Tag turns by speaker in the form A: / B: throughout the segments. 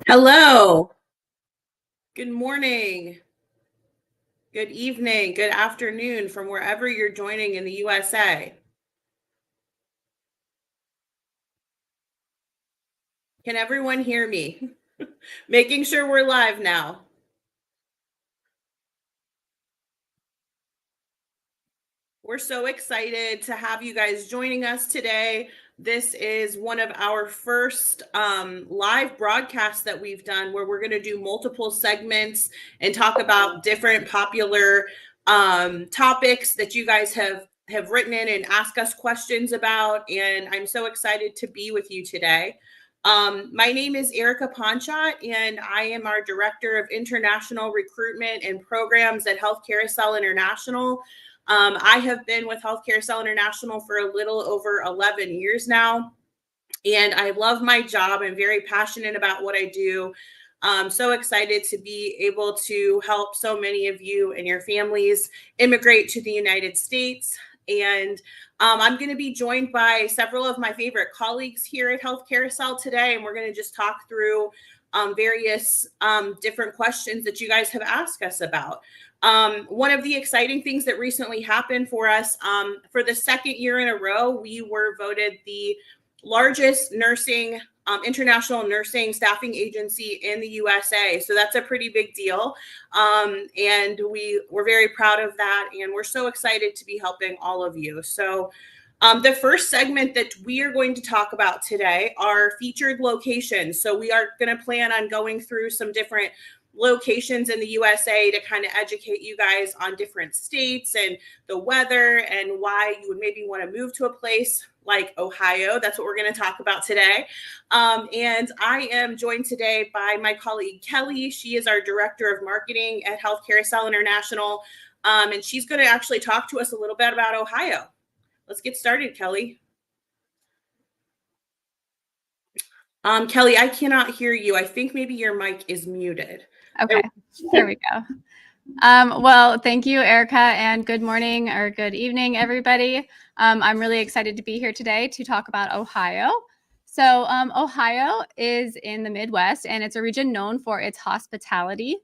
A: Hello. Good morning. Good evening. Good afternoon from wherever you're joining in the USA. Can everyone hear me? Making sure we're live now. We're so excited to have you guys joining us today. This is one of our first live broadcasts that we've done where we're going to do multiple segments and talk about different popular topics that you guys have written in and asked us questions about. And I'm so excited to be with you today. My name is Erica Ponchot, and I am our Director of International Recruitment and Programs at Health Carousel International. I have been with Health Carousel International for a little over 11 years now, and I love my job. I'm very passionate about what I do. I'm so excited to be able to help so many of you and your families immigrate to the United States. And I'm going to be joined by several of my favorite colleagues here at Health Carousel today, and we're going to just talk through various different questions that you guys have asked us about. One of the exciting things that recently happened for us, for the second year in a row, we were voted the largest international nursing staffing agency in the USA. So that's a pretty big deal. And we're very proud of that. And we're so excited to be helping all of you. So the first segment that we are going to talk about today are featured locations. So we are going to plan on going through some different locations in the USA to kind of educate you guys on different states and the weather and why you would maybe want to move to a place like Ohio. That's what we're going to talk about today. And I am joined today by my colleague Kelly. She is our Director of Marketing at Health Carousel International. And she's going to actually talk to us a little bit about Ohio. Let's get started, Kelly. Kelly, I cannot hear you. I think maybe your mic is muted.
B: Okay, there we go. Well, thank you, Erica, and good morning or good evening, everybody. I'm really excited to be here today to talk about Ohio. So Ohio is in the Midwest, and it's a region known for its hospitality,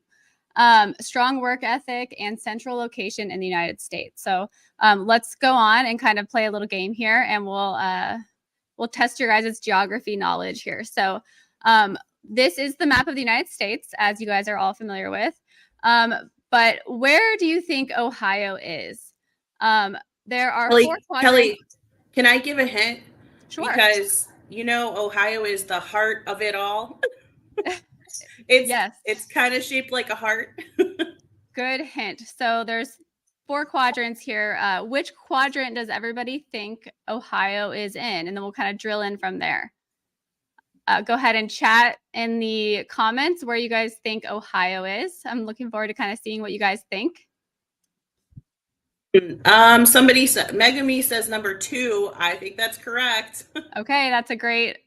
B: strong work ethic, and central location in the United States. So let's go on and kind of play a little game here, and we'll test your guys' geography knowledge here. So this is the map of the United States, as you guys are all familiar with. But where do you think Ohio is? There are four quadrants.
A: Kelly, can I give a hint?
B: Sure.
A: Because Ohio is the heart of it all. It's kind of shaped like a heart.
B: Good hint. So there's four quadrants here. Which quadrant does everybody think Ohio is in? And then we'll kind of drill in from there. Go ahead and chat in the comments where you guys think Ohio is. I'm looking forward to kind of seeing what you guys think.
A: Somebody said, Megami says number 2. I think that's correct.
B: Okay, that's a great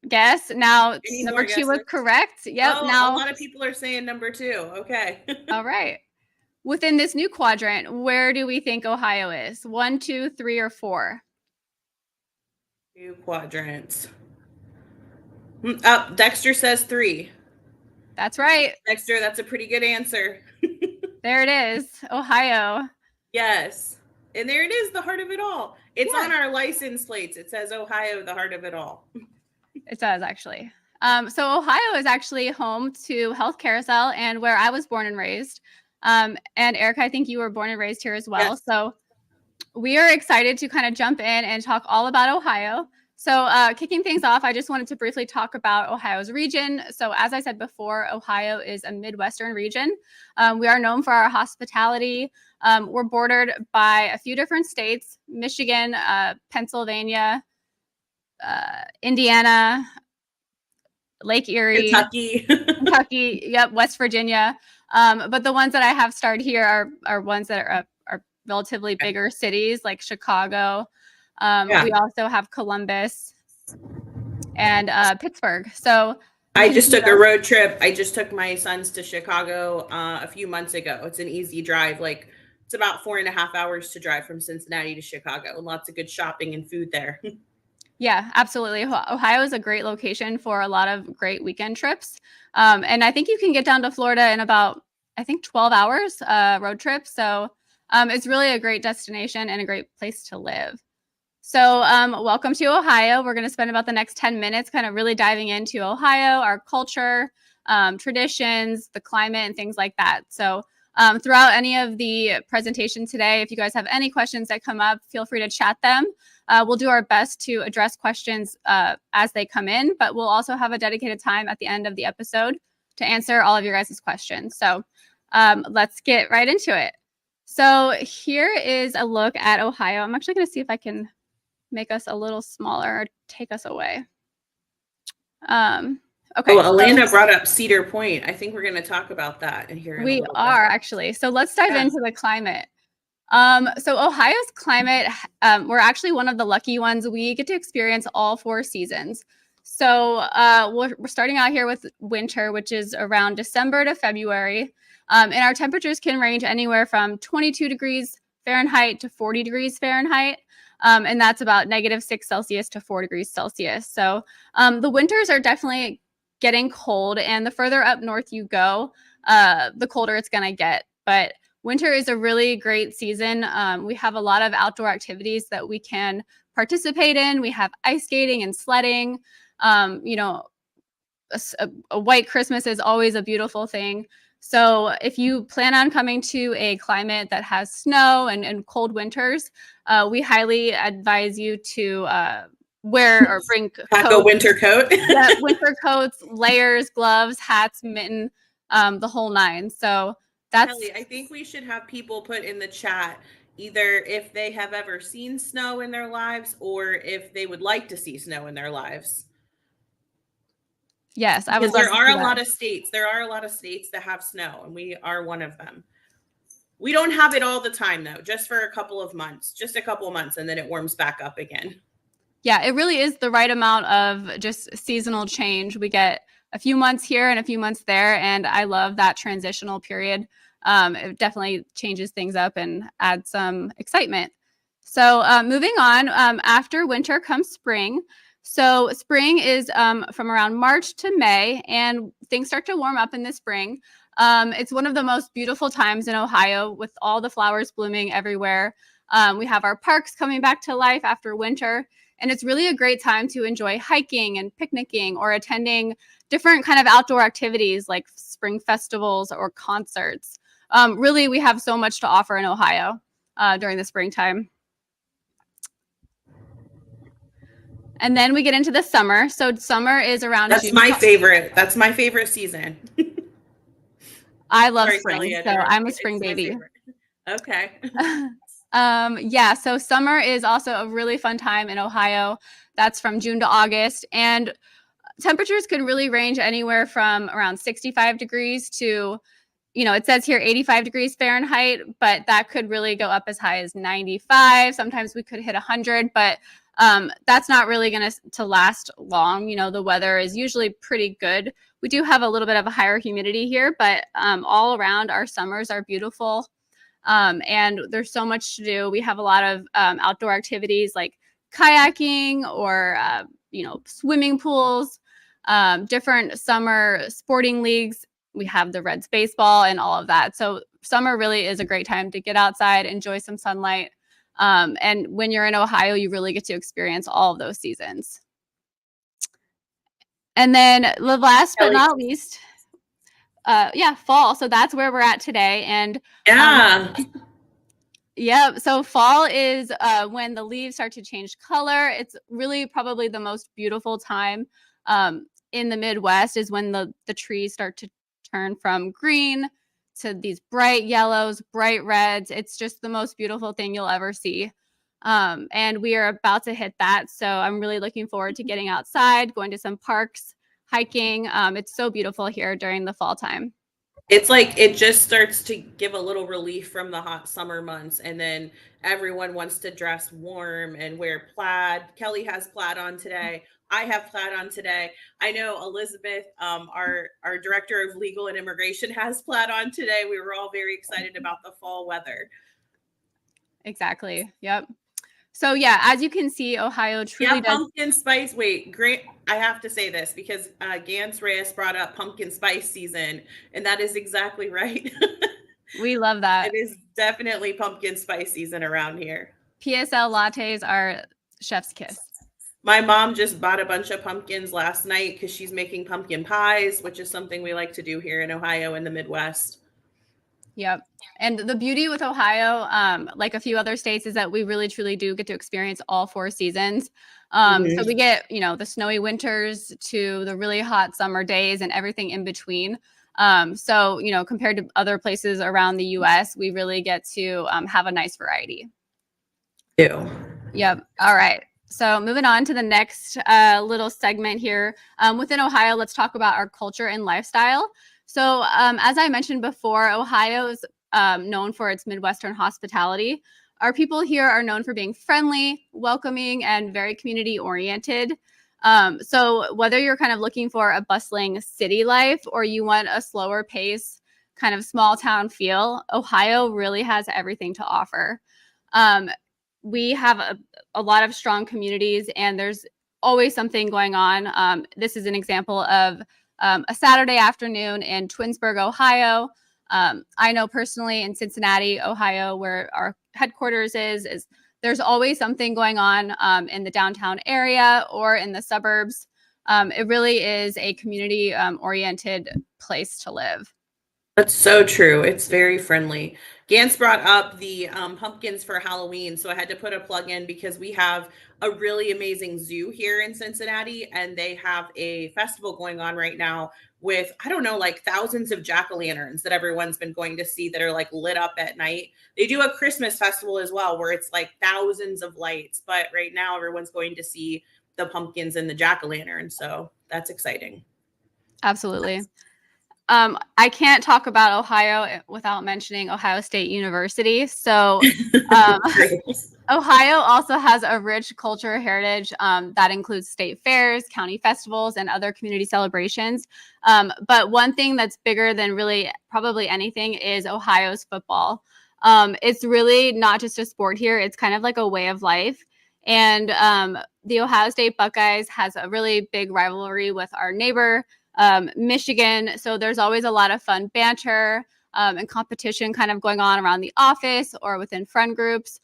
B: guess. Now, number 2 was correct. Yep.
A: Oh,
B: now
A: a lot of people are saying number 2. Okay.
B: All right. Within this new quadrant, where do we think Ohio is? 1, 2, 3, or 4?
A: New quadrants. Dexter says 3.
B: That's right.
A: Dexter, that's a pretty good answer.
B: There it is, Ohio.
A: Yes. And there it is, the heart of it all. It's on our license plates. It says Ohio, the heart of it all.
B: It does, actually. So Ohio is actually home to Health Carousel and where I was born and raised. And Erica, I think you were born and raised here as well. Yes. So we are excited to kind of jump in and talk all about Ohio. So kicking things off, I just wanted to briefly talk about Ohio's region. So as I said before, Ohio is a Midwestern region. We are known for our hospitality. We're bordered by a few different states: Michigan, Pennsylvania, Indiana, Lake Erie, Kentucky, yep, West Virginia. But the ones that I have starred here are ones that are relatively bigger cities like Chicago. We also have Columbus and Pittsburgh. So
A: I just took a road trip. I just took my sons to Chicago a few months ago. It's an easy drive. Like, it's about 4.5 hours to drive from Cincinnati to Chicago, and lots of good shopping and food there.
B: Yeah, absolutely. Ohio is a great location for a lot of great weekend trips. And I think you can get down to Florida in about, I think, 12 hours road trip. So it's really a great destination and a great place to live. So welcome to Ohio. We're going to spend about the next 10 minutes kind of really diving into Ohio, our culture, traditions, the climate, and things like that. So throughout any of the presentation today, if you guys have any questions that come up, feel free to chat them. We'll do our best to address questions as they come in, but we'll also have a dedicated time at the end of the episode to answer all of your guys' questions. So let's get right into it. So here is a look at Ohio. I'm actually going to see if I can make us a little smaller or take us away. Okay.
A: Oh, Alana brought up Cedar Point. I think we're going to talk about that in here.
B: We are actually. So let's dive into the climate. So Ohio's climate, we're actually one of the lucky ones. We get to experience all 4 seasons. So we're starting out here with winter, which is around December to February. And our temperatures can range anywhere from 22 degrees Fahrenheit to 40 degrees Fahrenheit. And that's about -6 Celsius to 4 degrees Celsius. So the winters are definitely getting cold. And the further up north you go, the colder it's going to get. But winter is a really great season. We have a lot of outdoor activities that we can participate in. We have ice skating and sledding. You know, a white Christmas is always a beautiful thing. So if you plan on coming to a climate that has snow and cold winters, we highly advise you to wear or bring
A: a winter coat.
B: Yeah, winter coats, layers, gloves, hats, mitten, the whole 9. So that's
A: Kelly, I think we should have people put in the chat either if they have ever seen snow in their lives or if they would like to see snow in their lives.
B: Yes, I would.
A: Because there are a lot of states. There are a lot of states that have snow, and we are one of them. We don't have it all the time, though, just for a couple of months, and then it warms back up again.
B: Yeah, it really is the right amount of just seasonal change. We get a few months here and a few months there, and I love that transitional period. It definitely changes things up and adds some excitement. So moving on, after winter comes spring. So spring is from around March to May, and things start to warm up in the spring. It's one of the most beautiful times in Ohio with all the flowers blooming everywhere. We have our parks coming back to life after winter, and it's really a great time to enjoy hiking and picnicking or attending different kind of outdoor activities like spring festivals or concerts. Really, we have so much to offer in Ohio during the springtime. And then we get into the summer. So summer is around
A: That's
B: June.
A: my favorite. That's my favorite season.
B: I love spring, so I'm a spring baby.
A: Okay.
B: Yeah, so summer is also a really fun time in Ohio. That's from June to August. And temperatures can really range anywhere from around 65 degrees to, you know, it says here 85 degrees Fahrenheit, but that could really go up as high as 95. Sometimes we could hit 100, but that's not really going to last long. You know, the weather is usually pretty good. We do have a little bit of a higher humidity here, but all around our summers are beautiful. And there's so much to do. We have a lot of outdoor activities like kayaking or, you know, swimming pools, different summer sporting leagues. We have the Reds baseball and all of that. So summer really is a great time to get outside, enjoy some sunlight. And when you're in Ohio, you really get to experience all of those seasons. And then the last but not least, fall. So that's where we're at today. And yeah, so fall is when the leaves start to change color. It's really probably the most beautiful time in the Midwest is when the trees start to turn from green to these bright yellows, bright reds. It's just the most beautiful thing you'll ever see. And we are about to hit that. So I'm really looking forward to getting outside, going to some parks, hiking. It's so beautiful here during the fall time.
A: It's like it just starts to give a little relief from the hot summer months, and then everyone wants to dress warm and wear plaid. Kelly has plaid on today. I have plaid on today. I know Elizabeth, our director of legal and immigration, has plaid on today. We were all very excited about the fall weather.
B: Exactly. Yep. So yeah, as you can see, Ohio truly
A: Yeah,
B: does.
A: pumpkin spice. Wait, great. I have to say this because Gans Reyes brought up pumpkin spice season, and that is exactly right.
B: We love that.
A: It is definitely pumpkin spice season around here.
B: PSL lattes are chef's kiss.
A: My mom just bought a bunch of pumpkins last night because she's making pumpkin pies, which is something we like to do here in Ohio in the Midwest.
B: Yep. And the beauty with Ohio, like a few other states, is that we really truly do get to experience all 4 seasons. So we get, the snowy winters to the really hot summer days and everything in between. So, compared to other places around the US, we really get to have a nice variety.
A: Ew.
B: Yep. All right. So moving on to the next little segment here. Within Ohio, let's talk about our culture and lifestyle. So as I mentioned before, Ohio is known for its Midwestern hospitality. Our people here are known for being friendly, welcoming, and very community oriented. So whether you're kind of looking for a bustling city life or you want a slower pace, kind of small town feel, Ohio really has everything to offer. We have a lot of strong communities, and there's always something going on. This is an example of a Saturday afternoon in Twinsburg, Ohio. I know personally in Cincinnati, Ohio, where our headquarters is there's always something going on in the downtown area or in the suburbs. It really is a community oriented place to live.
A: That's so true. It's very friendly. Gans brought up the pumpkins for Halloween, so I had to put a plug in because we have a really amazing zoo here in Cincinnati, and they have a festival going on right now with, I don't know, like thousands of jack-o'-lanterns that everyone's been going to see that are like lit up at night. They do a Christmas festival as well where it's like thousands of lights, but right now everyone's going to see the pumpkins and the jack-o'-lantern, so that's exciting.
B: Absolutely. I can't talk about Ohio without mentioning Ohio State University. So, Ohio also has a rich culture heritage that includes state fairs, county festivals, and other community celebrations. But one thing that's bigger than really probably anything is Ohio's football. It's really not just a sport here, it's kind of like a way of life. And the Ohio State Buckeyes has a really big rivalry with our neighbor, Michigan. So there's always a lot of fun banter and competition kind of going on around the office or within friend groups.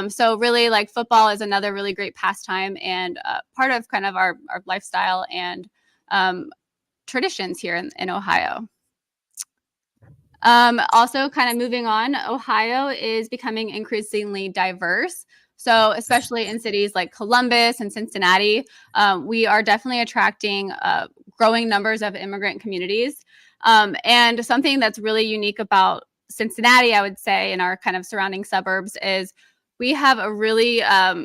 B: So really like football is another really great pastime and part of kind of our lifestyle and traditions here in Ohio. Also kind of moving on, Ohio is becoming increasingly diverse. So especially in cities like Columbus and Cincinnati, we are definitely attracting growing numbers of immigrant communities. And something that's really unique about Cincinnati, I would say, in our kind of surrounding suburbs is we have a really, I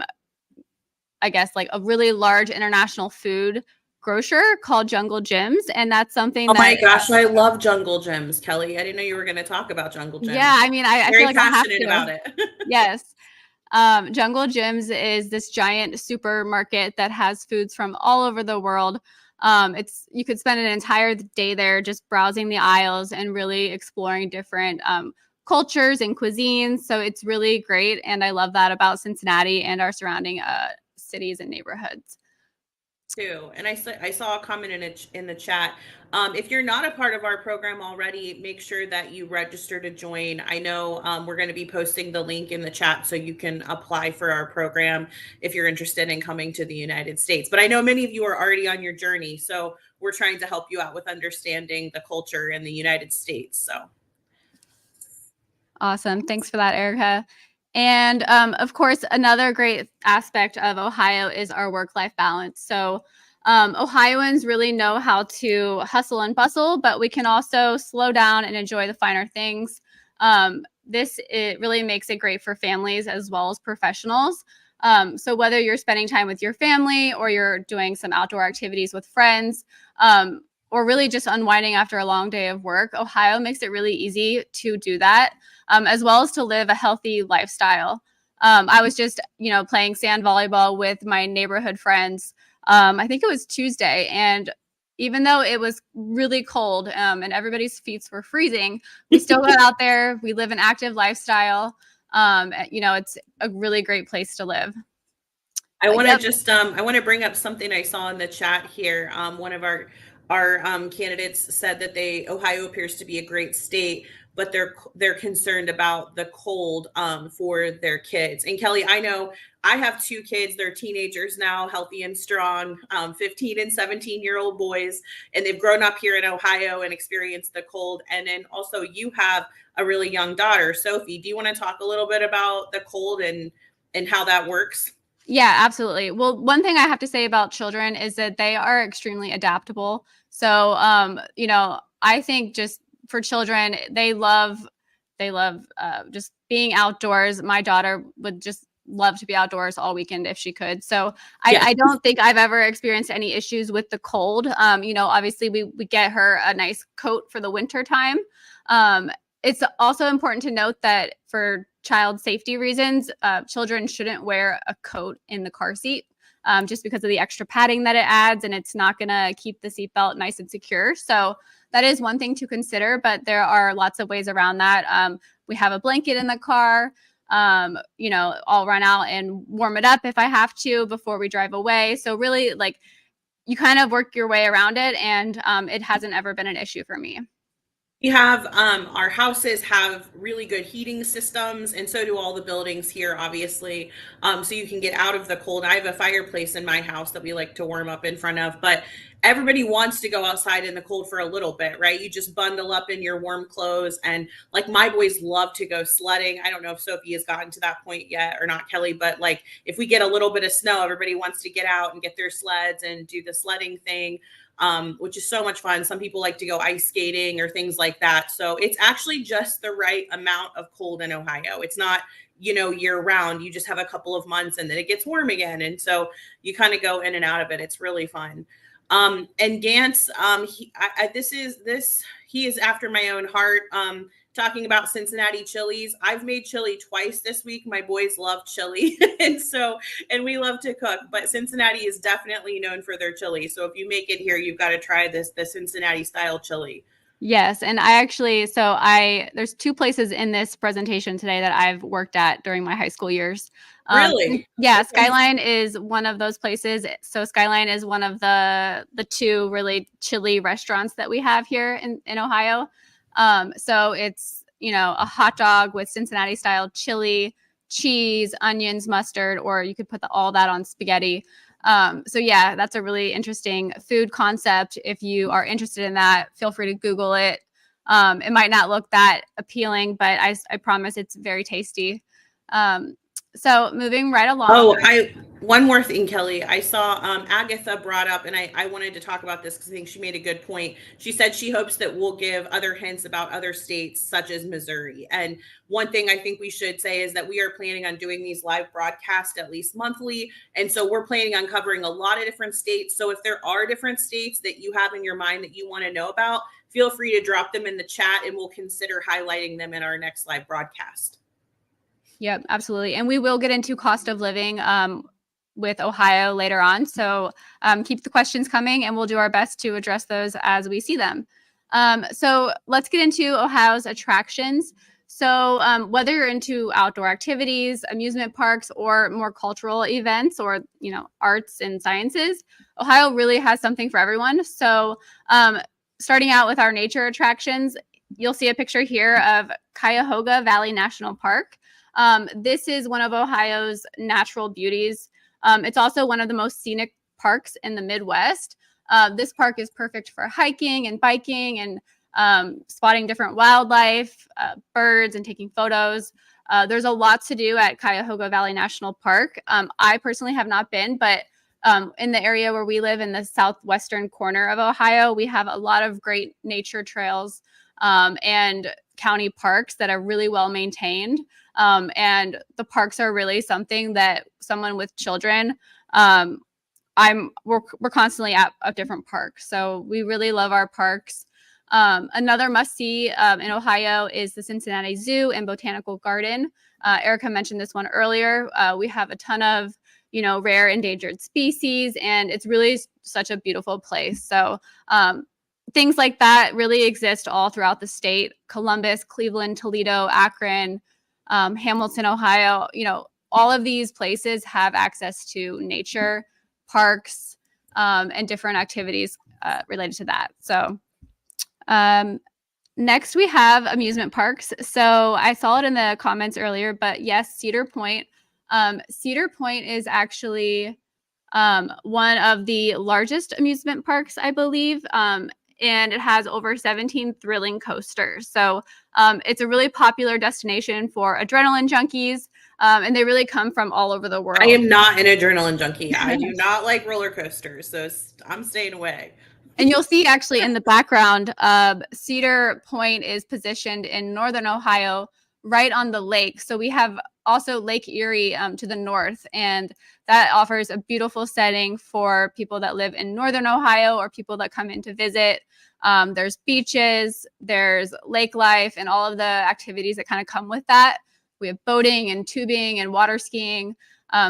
B: guess, like a really large international food grocer called Jungle Gyms. And that's something
A: Oh
B: that.
A: my gosh, I love Jungle Gyms, Kelly. I didn't know you were going to talk about Jungle Gyms.
B: Yeah, I mean, I feel
A: Very
B: like I have
A: passionate
B: to.
A: about it.
B: Yes. Jungle Gyms is this giant supermarket that has foods from all over the world. You could spend an entire day there just browsing the aisles and really exploring different cultures and cuisines. So it's really great, and I love that about Cincinnati and our surrounding cities and neighborhoods.
A: Too. And I saw a comment in the chat. If you're not a part of our program already, make sure that you register to join. I know we're going to be posting the link in the chat so you can apply for our program if you're interested in coming to the United States. But I know many of you are already on your journey, so we're trying to help you out with understanding the culture in the United States. So
B: awesome. Thanks for that, Erica. And of course, another great aspect of Ohio is our work-life balance. So Ohioans really know how to hustle and bustle, but we can also slow down and enjoy the finer things. It really makes it great for families as well as professionals. So whether you're spending time with your family or you're doing some outdoor activities with friends, or really just unwinding after a long day of work, Ohio makes it really easy to do that, as well as to live a healthy lifestyle. I was just, playing sand volleyball with my neighborhood friends. I think it was Tuesday, and even though it was really cold and everybody's feet were freezing, we still got out there. We live an active lifestyle. It's a really great place to live.
A: I want to
B: Yep.
A: just I want to bring up something I saw in the chat here. One of our candidates said that Ohio appears to be a great state, but they're concerned about the cold for their kids. And Kelly, I know I have two kids. They're teenagers now, healthy and strong, 15 and 17-year-old boys, and they've grown up here in Ohio and experienced the cold. And then also you have a really young daughter, Sophie. Do you want to talk a little bit about the cold and how that works?
B: Yeah, absolutely. Well, one thing I have to say about children is that they are extremely adaptable. So, I think just for children, they love just being outdoors. My daughter would just love to be outdoors all weekend if she could. So
A: Yeah.
B: I don't think I've ever experienced any issues with the cold. Obviously we get her a nice coat for the winter time. It's also important to note that for child safety reasons, children shouldn't wear a coat in the car seat just because of the extra padding that it adds, and it's not going to keep the seatbelt nice and secure. So that is one thing to consider, but there are lots of ways around that. We have a blanket in the car. I'll run out and warm it up if I have to before we drive away. So really, like, you kind of work your way around it, and it hasn't ever been an issue for me.
A: We have our houses have really good heating systems, and so do all the buildings here, obviously. So you can get out of the cold. I have a fireplace in my house that we like to warm up in front of, but everybody wants to go outside in the cold for a little bit, right? You just bundle up in your warm clothes, and like my boys love to go sledding. I don't know if Sophie has gotten to that point yet or not, Kelly, but like if we get a little bit of snow, everybody wants to get out and get their sleds and do the sledding thing. Which is so much fun. Some people like to go ice skating or things like that. So it's actually just the right amount of cold in Ohio. It's not, year round. You just have a couple of months and then it gets warm again. And so you kind of go in and out of it. It's really fun. And Gantz, he is after my own heart. Talking about Cincinnati chilies. I've made chili twice this week. My boys love chili. and we love to cook, but Cincinnati is definitely known for their chili. So if you make it here, you've got to try the Cincinnati style chili.
B: Yes, and there's two places in this presentation today that I've worked at during my high school years.
A: Really?
B: Yeah,
A: Okay.
B: Skyline is one of those places. So Skyline is one of the two really chili restaurants that we have here in Ohio. So it's, a hot dog with Cincinnati style chili, cheese, onions, mustard, or you could put all that on spaghetti. So yeah, that's a really interesting food concept. If you are interested in that, feel free to Google it. It might not look that appealing, but I promise it's very tasty. So moving right along.
A: Oh, one more thing, Kelly. I saw Agatha brought up, and I wanted to talk about this because I think she made a good point. She said she hopes that we'll give other hints about other states such as Missouri. And one thing I think we should say is that we are planning on doing these live broadcasts at least monthly. And so we're planning on covering a lot of different states. So if there are different states that you have in your mind that you want to know about, feel free to drop them in the chat and we'll consider highlighting them in our next live broadcast.
B: Yep, absolutely. And we will get into cost of living with Ohio later on. So keep the questions coming and we'll do our best to address those as we see them. So let's get into Ohio's attractions. So whether you're into outdoor activities, amusement parks, or more cultural events or, arts and sciences, Ohio really has something for everyone. So starting out with our nature attractions, you'll see a picture here of Cuyahoga Valley National Park. This is one of Ohio's natural beauties. It's also one of the most scenic parks in the Midwest. This park is perfect for hiking and biking and spotting different wildlife, birds, and taking photos. There's a lot to do at Cuyahoga Valley National Park. I personally have not been, but in the area where we live in the southwestern corner of Ohio, we have a lot of great nature trails and county parks that are really well maintained. And the parks are really something that someone with children, we're constantly at different parks. So we really love our parks. Another must-see in Ohio is the Cincinnati Zoo and Botanical Garden. Erica mentioned this one earlier. We have a ton of, rare endangered species, and it's really such a beautiful place. So things like that really exist all throughout the state. Columbus, Cleveland, Toledo, Akron, Hamilton, Ohio, all of these places have access to nature, parks, and different activities related to that. So next we have amusement parks. So I saw it in the comments earlier, but yes, Cedar Point. Cedar Point is actually one of the largest amusement parks, I believe. And it has over 17 thrilling coasters. So it's a really popular destination for adrenaline junkies. And they really come from all over the world.
A: I am not an adrenaline junkie. I do not like roller coasters, so I'm staying away.
B: And you'll see actually in the background, Cedar Point is positioned in northern Ohio, right on the lake. So we have also Lake Erie to the north, and that offers a beautiful setting for people that live in northern Ohio or people that come in to visit. There's beaches, there's lake life, and all of the activities that kind of come with that. We have boating and tubing and water skiing.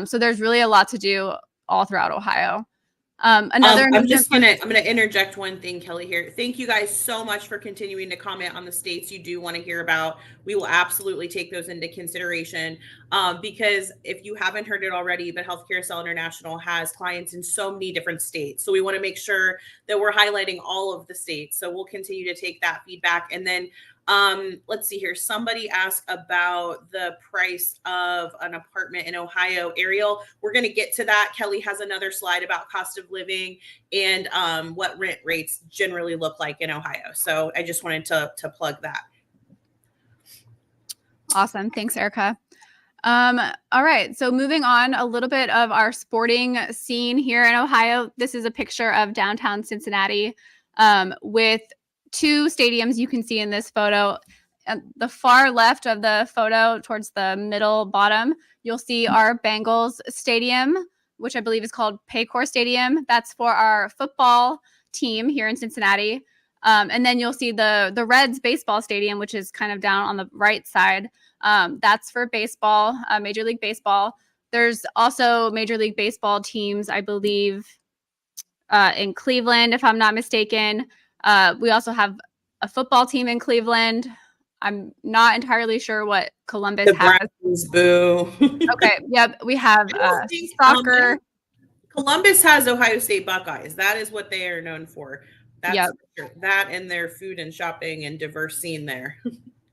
B: So there's really a lot to do all throughout Ohio.
A: I'm gonna interject one thing, Kelly, here. Thank you guys so much for continuing to comment on the states you do want to hear about. We will absolutely take those into consideration, because if you haven't heard it already, but Healthcare Cell International has clients in so many different states. So we want to make sure that we're highlighting all of the states. So we'll continue to take that feedback. And then let's see here. Somebody asked about the price of an apartment in Ohio. Ariel, we're going to get to that. Kelly has another slide about cost of living and what rent rates generally look like in Ohio. So I just wanted to plug that.
B: Awesome. Thanks, Erica. All right. So moving on, a little bit of our sporting scene here in Ohio. This is a picture of downtown Cincinnati with two stadiums you can see in this photo. At the far left of the photo, towards the middle bottom, you'll see our Bengals stadium, which I believe is called Paycor Stadium. That's for our football team here in Cincinnati. And then you'll see the Reds baseball stadium, which is kind of down on the right side. That's for baseball, Major League Baseball. There's also Major League Baseball teams, I believe, in Cleveland, if I'm not mistaken. We also have a football team in Cleveland. I'm not entirely sure what Columbus has.
A: Browns, boo.
B: Okay, yep, we have soccer.
A: Columbus has Ohio State Buckeyes. That is what they are known for. That's that and their food and shopping and diverse scene there.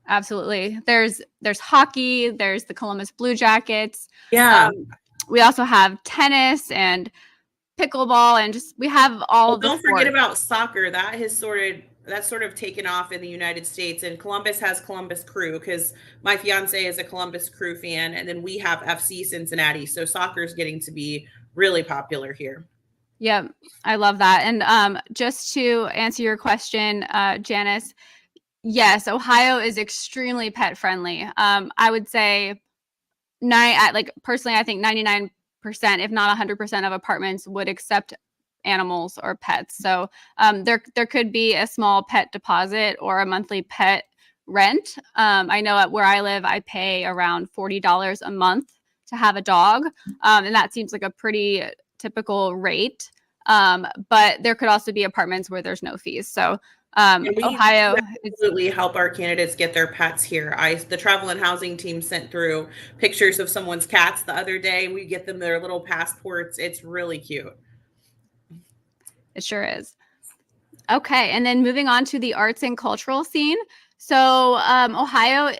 B: Absolutely. There's hockey. There's the Columbus Blue Jackets.
A: Yeah.
B: We also have tennis and pickleball, and we have all.
A: Don't forget about soccer. That has sort of taken off in the United States, and Columbus has Columbus Crew because my fiance is a Columbus Crew fan, and then we have FC Cincinnati. So soccer is getting to be really popular here.
B: Yeah, I love that. And just to answer your question, Janice, yes, Ohio is extremely pet friendly. I would say personally, I think 99%, if not 100% of apartments would accept animals or pets. So there could be a small pet deposit or a monthly pet rent. I know at where I live, I pay around $40 a month to have a dog. And that seems like a pretty typical rate. But there could also be apartments where there's no fees. So Ohio
A: absolutely help our candidates get their pets here. The travel and housing team sent through pictures of someone's cats the other day. We get them their little passports. It's really cute.
B: It sure is. Okay, and then moving on to the arts and cultural scene. So Ohio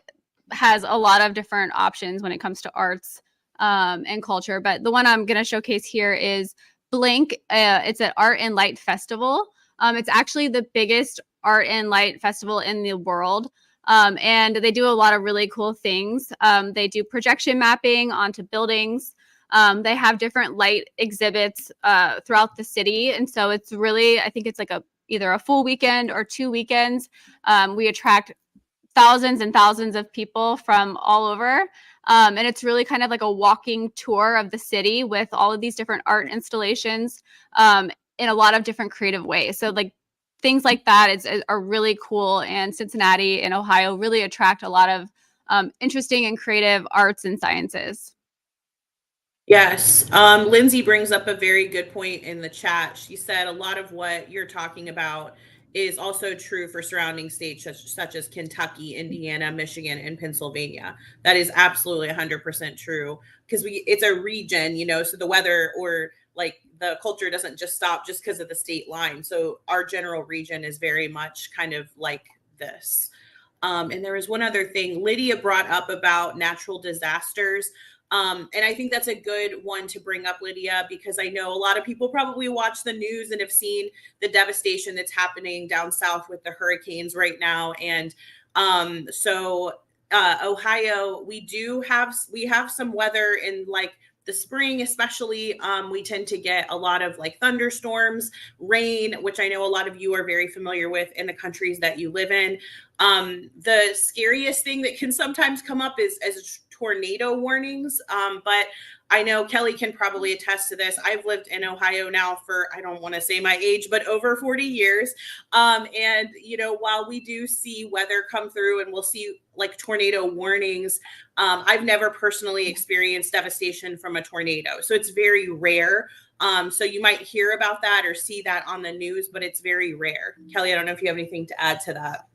B: has a lot of different options when it comes to arts and culture, but the one I'm going to showcase here is Blink. It's an art and light festival. It's actually the biggest art and light festival in the world. And they do a lot of really cool things. They do projection mapping onto buildings. They have different light exhibits throughout the city. And so it's really, I think it's like either a full weekend or 2 weekends. We attract thousands and thousands of people from all over. And it's really kind of like a walking tour of the city with all of these different art installations in a lot of different creative ways. So like things like that are really cool. And Cincinnati and Ohio really attract a lot of interesting and creative arts and sciences.
A: Yes. Lindsay brings up a very good point in the chat. She said a lot of what you're talking about is also true for surrounding states such as Kentucky, Indiana, Michigan, and Pennsylvania. That is absolutely 100% true, because it's a region, so the weather or like the culture doesn't just stop just because of the state line. So our general region is very much kind of like this. And there was one other thing Lydia brought up about natural disasters. And I think that's a good one to bring up, Lydia, because I know a lot of people probably watch the news and have seen the devastation that's happening down south with the hurricanes right now. And Ohio, we have some weather in like the spring, especially. We tend to get a lot of like thunderstorms, rain, which I know a lot of you are very familiar with in the countries that you live in. The scariest thing that can sometimes come up is as tornado warnings. But I know Kelly can probably attest to this. I've lived in Ohio now for, I don't want to say my age, but over 40 years. And, while we do see weather come through and we'll see like tornado warnings, I've never personally experienced devastation from a tornado. So it's very rare. So you might hear about that or see that on the news, but it's very rare. Kelly, I don't know if you have anything to add to that.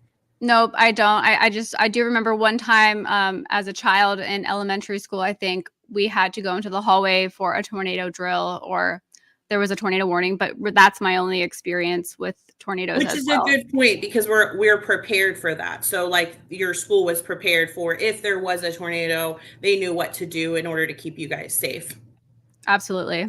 B: Nope, I don't. I do remember one time as a child in elementary school, I think we had to go into the hallway for a tornado drill, or there was a tornado warning, but that's my only experience with tornadoes.
A: Which is a good point, because we're prepared for that. So like your school was prepared for, if there was a tornado, they knew what to do in order to keep you guys safe.
B: Absolutely.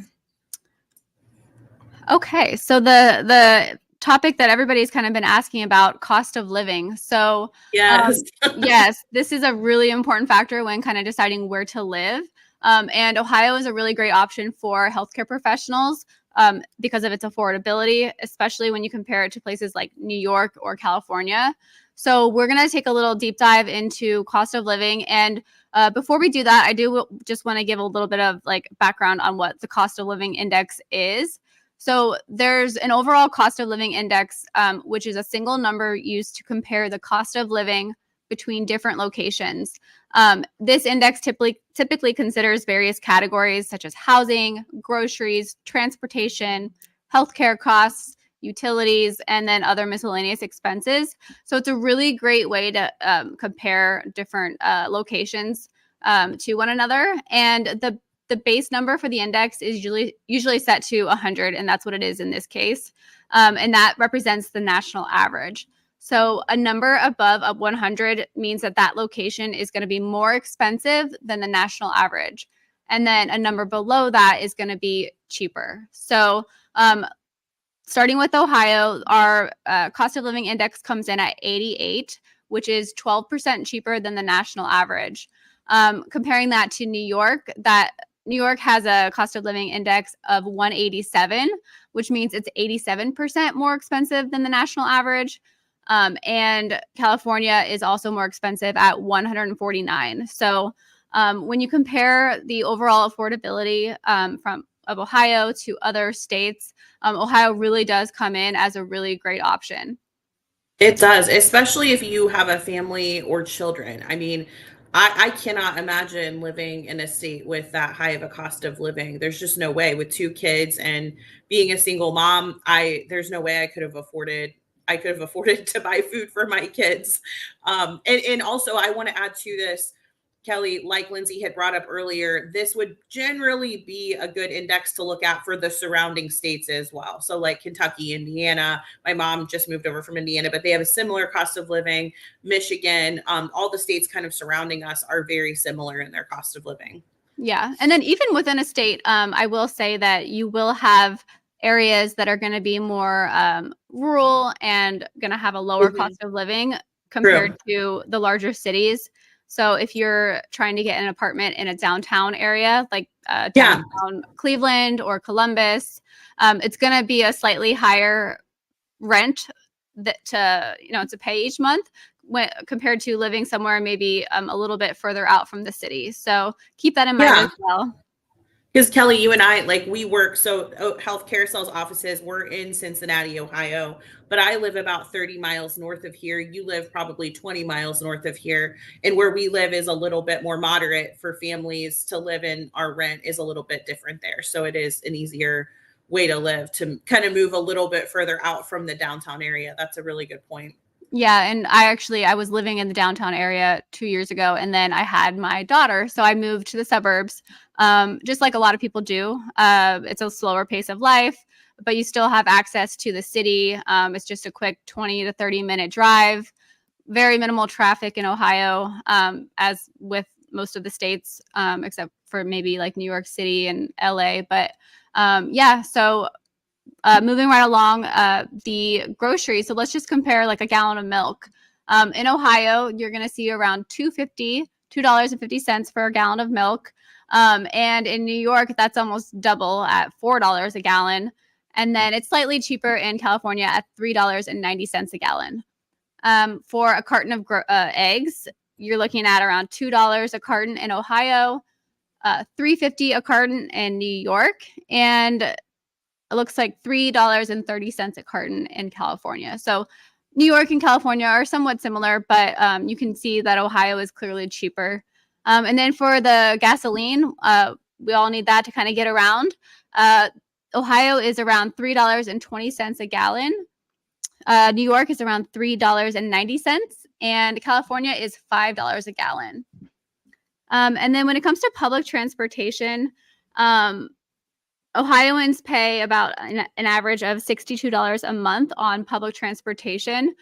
B: Okay, so the topic that everybody's kind of been asking about, cost of living. So
A: yes,
B: yes, this is a really important factor when kind of deciding where to live. And Ohio is a really great option for healthcare professionals because of its affordability, especially when you compare it to places like New York or California. So we're going to take a little deep dive into cost of living. And before we do that, I do just want to give a little bit of like background on what the cost of living index is. So there's an overall cost of living index, which is a single number used to compare the cost of living between different locations. This index typically considers various categories such as housing, groceries, transportation, healthcare costs, utilities, and then other miscellaneous expenses. So it's a really great way to compare different locations to one another. And the base number for the index is usually set to 100, and that's what it is in this case. And that represents the national average. So a number above 100 means that location is going to be more expensive than the national average. And then a number below that is going to be cheaper. So starting with Ohio, our cost of living index comes in at 88, which is 12% cheaper than the national average. Comparing that to New York, New York has a cost of living index of 187, which means it's 87% more expensive than the national average. And California is also more expensive at 149. So when you compare the overall affordability of Ohio to other states, Ohio really does come in as a really great option.
A: It does, especially if you have a family or children. I mean, I cannot imagine living in a state with that high of a cost of living. There's just no way. With 2 kids and being a single mom, there's no way I could have afforded to buy food for my kids. And also I want to add to this, Kelly, like Lindsay had brought up earlier, this would generally be a good index to look at for the surrounding states as well. So like Kentucky, Indiana, my mom just moved over from Indiana, but they have a similar cost of living. Michigan, all the states kind of surrounding us are very similar in their cost of living.
B: Yeah. And then even within a state, I will say that you will have areas that are going to be more rural and going to have a lower cost of living compared to the larger cities. So if you're trying to get an apartment in a downtown area, like downtown Cleveland or Columbus, it's going to be a slightly higher rent to pay each month compared to living somewhere maybe a little bit further out from the city. So keep that in mind as well.
A: Because Kelly, you and I, like we work, so Healthcare sells offices. We're in Cincinnati, Ohio, but I live about 30 miles north of here. You live probably 20 miles north of here. And where we live is a little bit more moderate for families to live in. Our rent is a little bit different there. So it is an easier way to live, to kind of move a little bit further out from the downtown area. That's a really good point.
B: Yeah, and I was living in the downtown area 2 years ago, and then I had my daughter, so I moved to the suburbs, just like a lot of people do. It's a slower pace of life, but you still have access to the city. It's just a quick 20 to 30-minute drive, very minimal traffic in Ohio, as with most of the states, except for maybe like New York City and LA. But yeah, so moving right along, the groceries. So let's just compare like a gallon of milk. In Ohio, you're going to see around $2.50 for a gallon of milk. And in New York, that's almost double at $4 a gallon. And then it's slightly cheaper in California at $3.90 a gallon. For a carton of eggs, you're looking at around $2 a carton in Ohio, $3.50 a carton in New York, and it looks like $3.30 a carton in California. So New York and California are somewhat similar, but you can see that Ohio is clearly cheaper. And then for the gasoline, we all need that to kind of get around. Ohio is around $3.20 a gallon. New York is around $3.90, and California is $5 a gallon. And then when it comes to public transportation, Ohioans pay about an average of $62 a month on public transportation.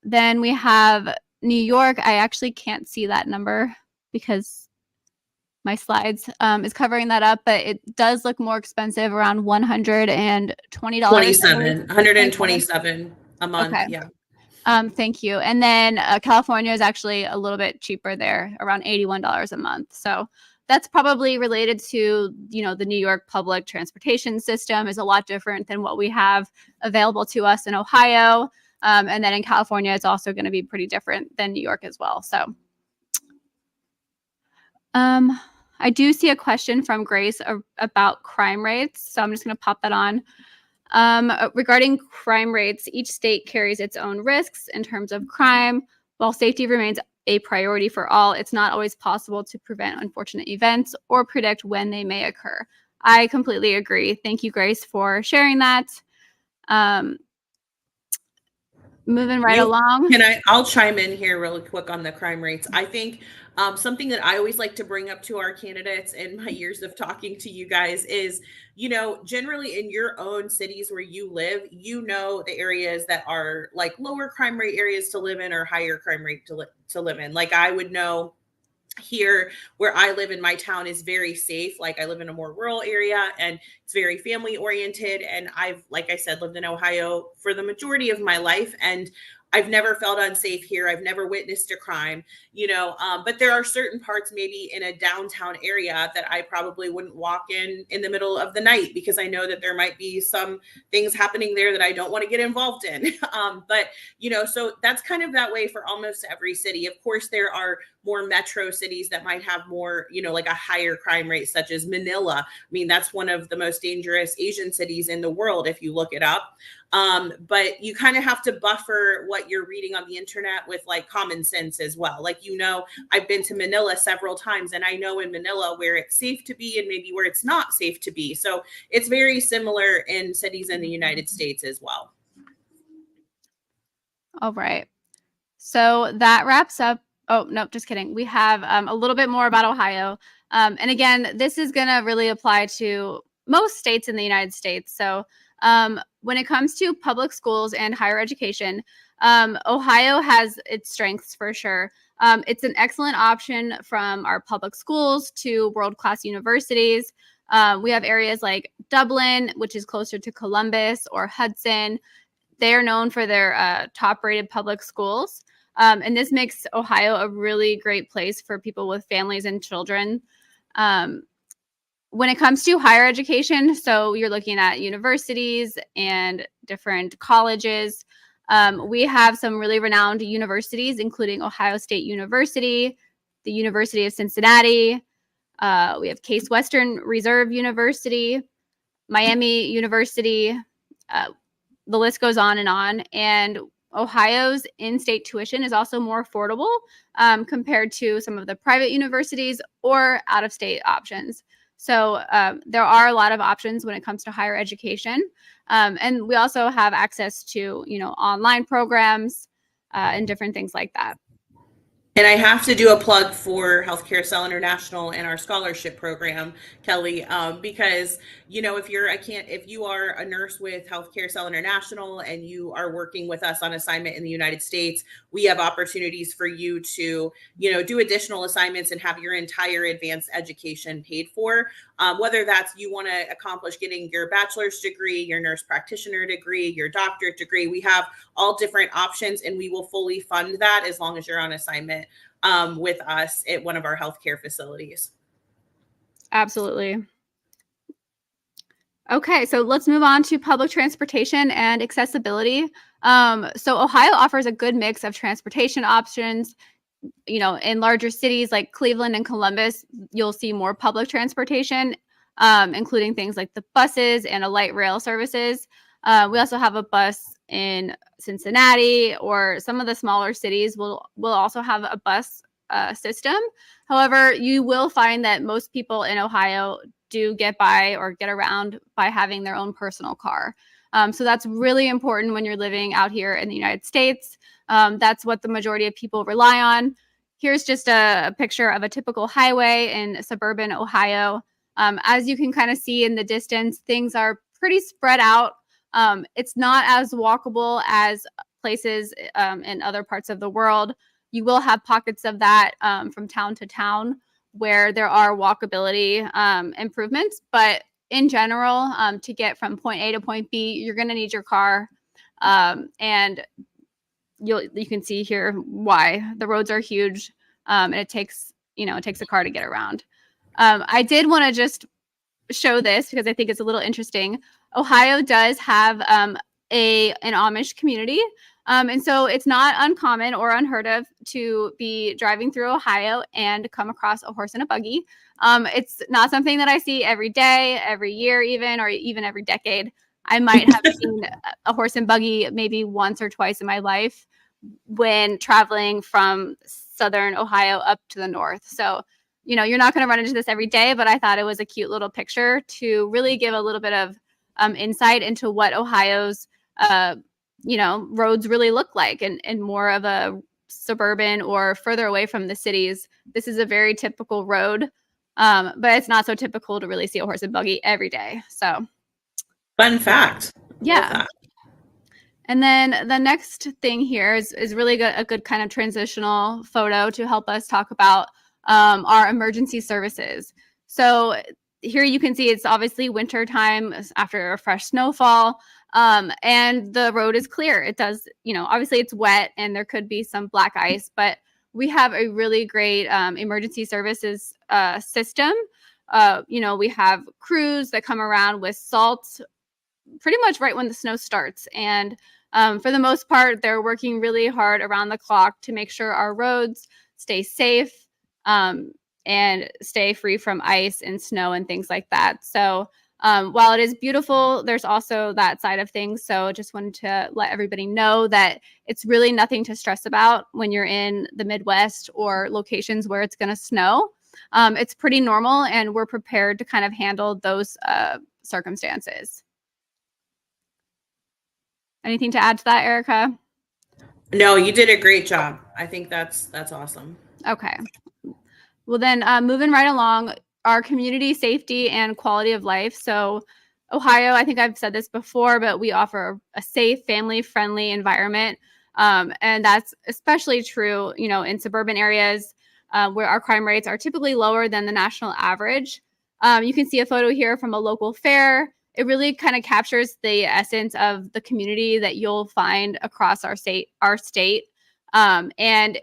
B: Then we have New York. I actually can't see that number because my slides is covering that up, but it does look more expensive, around $120.
A: 127 a month.
B: Okay.
A: Yeah.
B: Thank you. And then California is actually a little bit cheaper there, around $81 a month. So that's probably related to, the New York public transportation system is a lot different than what we have available to us in Ohio. And then in California, it's also going to be pretty different than New York as well. So I do see a question from Grace about crime rates. So I'm just going to pop that on. Regarding crime rates, each state carries its own risks in terms of crime. While safety remains a priority for all, it's not always possible to prevent unfortunate events or predict when they may occur. I completely agree. Thank you, Grace, for sharing that. Moving right along.
A: I'll chime in here really quick on the crime rates. I think something that I always like to bring up to our candidates in my years of talking to you guys is, generally in your own cities where you live, the areas that are like lower crime rate areas to live in or higher crime rate to live in. Like I would know here where I live in my town is very safe. Like I live in a more rural area and it's very family oriented. And I've, like I said, lived in Ohio for the majority of my life. And I've never felt unsafe here. I've never witnessed a crime, but there are certain parts maybe in a downtown area that I probably wouldn't walk in the middle of the night because I know that there might be some things happening there that I don't want to get involved in. So that's kind of that way for almost every city. Of course, there are more metro cities that might have more, like a higher crime rate, such as Manila. I mean, that's one of the most dangerous Asian cities in the world, if you look it up. But you kind of have to buffer what you're reading on the internet with like common sense as well. Like, I've been to Manila several times and I know in Manila where it's safe to be and maybe where it's not safe to be. So it's very similar in cities in the United States as well.
B: All right. So that wraps up. Oh, no, just kidding. We have a little bit more about Ohio. And again, this is going to really apply to most states in the United States. So when it comes to public schools and higher education, Ohio has its strengths for sure. It's an excellent option from our public schools to world-class universities. We have areas like Dublin, which is closer to Columbus, or Hudson. They are known for their top-rated public schools. And this makes Ohio a really great place for people with families and children. When it comes to higher education, so you're looking at universities and different colleges. We have some really renowned universities, including Ohio State University, the University of Cincinnati. We have Case Western Reserve University, Miami University. The list goes on. And Ohio's in-state tuition is also more affordable compared to some of the private universities or out-of-state options. So there are a lot of options when it comes to higher education. And we also have access to, online programs and different things like that.
A: And I have to do a plug for Healthcare Cell International and our scholarship program, Kelly, because if you are a nurse with Healthcare Cell International and you are working with us on assignment in the United States, we have opportunities for you to, do additional assignments and have your entire advanced education paid for. Whether that's you want to accomplish getting your bachelor's degree, your nurse practitioner degree, your doctorate degree, we have all different options, and we will fully fund that as long as you're on assignment with us at one of our healthcare facilities.
B: Absolutely. Okay, so let's move on to public transportation and accessibility. So Ohio offers a good mix of transportation options. In larger cities like Cleveland and Columbus, you'll see more public transportation, including things like the buses and a light rail services. We also have a bus in Cincinnati, or some of the smaller cities will also have a bus system. However, you will find that most people in Ohio do get by or get around by having their own personal car. So that's really important when you're living out here in the United States. That's what the majority of people rely on. Here's just a picture of a typical highway in suburban Ohio. As you can kind of see in the distance, things are pretty spread out. It's not as walkable as places in other parts of the world. You will have pockets of that from town to town where there are walkability improvements. But in general, to get from point A to point B, you're going to need your car. And you can see here why. The roads are huge, and it takes a car to get around. I did want to just show this because I think it's a little interesting. Ohio does have an Amish community. And so it's not uncommon or unheard of to be driving through Ohio and come across a horse and a buggy. It's not something that I see every day, every year even, or even every decade. I might have seen a horse and buggy maybe once or twice in my life when traveling from southern Ohio up to the north. So, you're not going to run into this every day, but I thought it was a cute little picture to really give a little bit of insight into what Ohio's roads really look like, and more of a suburban or further away from the cities. This is a very typical road, but it's not so typical to really see a horse and buggy every day. So
A: fun fact.
B: Yeah. And then the next thing here is really a good kind of transitional photo to help us talk about our emergency services. So here you can see it's obviously winter time after a fresh snowfall, and the road is clear. It does, obviously it's wet and there could be some black ice, but we have a really great emergency services system. We have crews that come around with salt pretty much right when the snow starts. And for the most part, they're working really hard around the clock to make sure our roads stay safe and stay free from ice and snow and things like that. So while it is beautiful, there's also that side of things. So just wanted to let everybody know that it's really nothing to stress about when you're in the Midwest or locations where it's going to snow. It's pretty normal, and we're prepared to kind of handle those circumstances. Anything to add to that, Erica?
A: No, you did a great job. I think that's awesome.
B: Okay. Well, then moving right along, our community safety and quality of life. So Ohio, I think I've said this before, but we offer a safe, family-friendly environment. And that's especially true, in suburban areas where our crime rates are typically lower than the national average. You can see a photo here from a local fair. It really kind of captures the essence of the community that you'll find across our state. And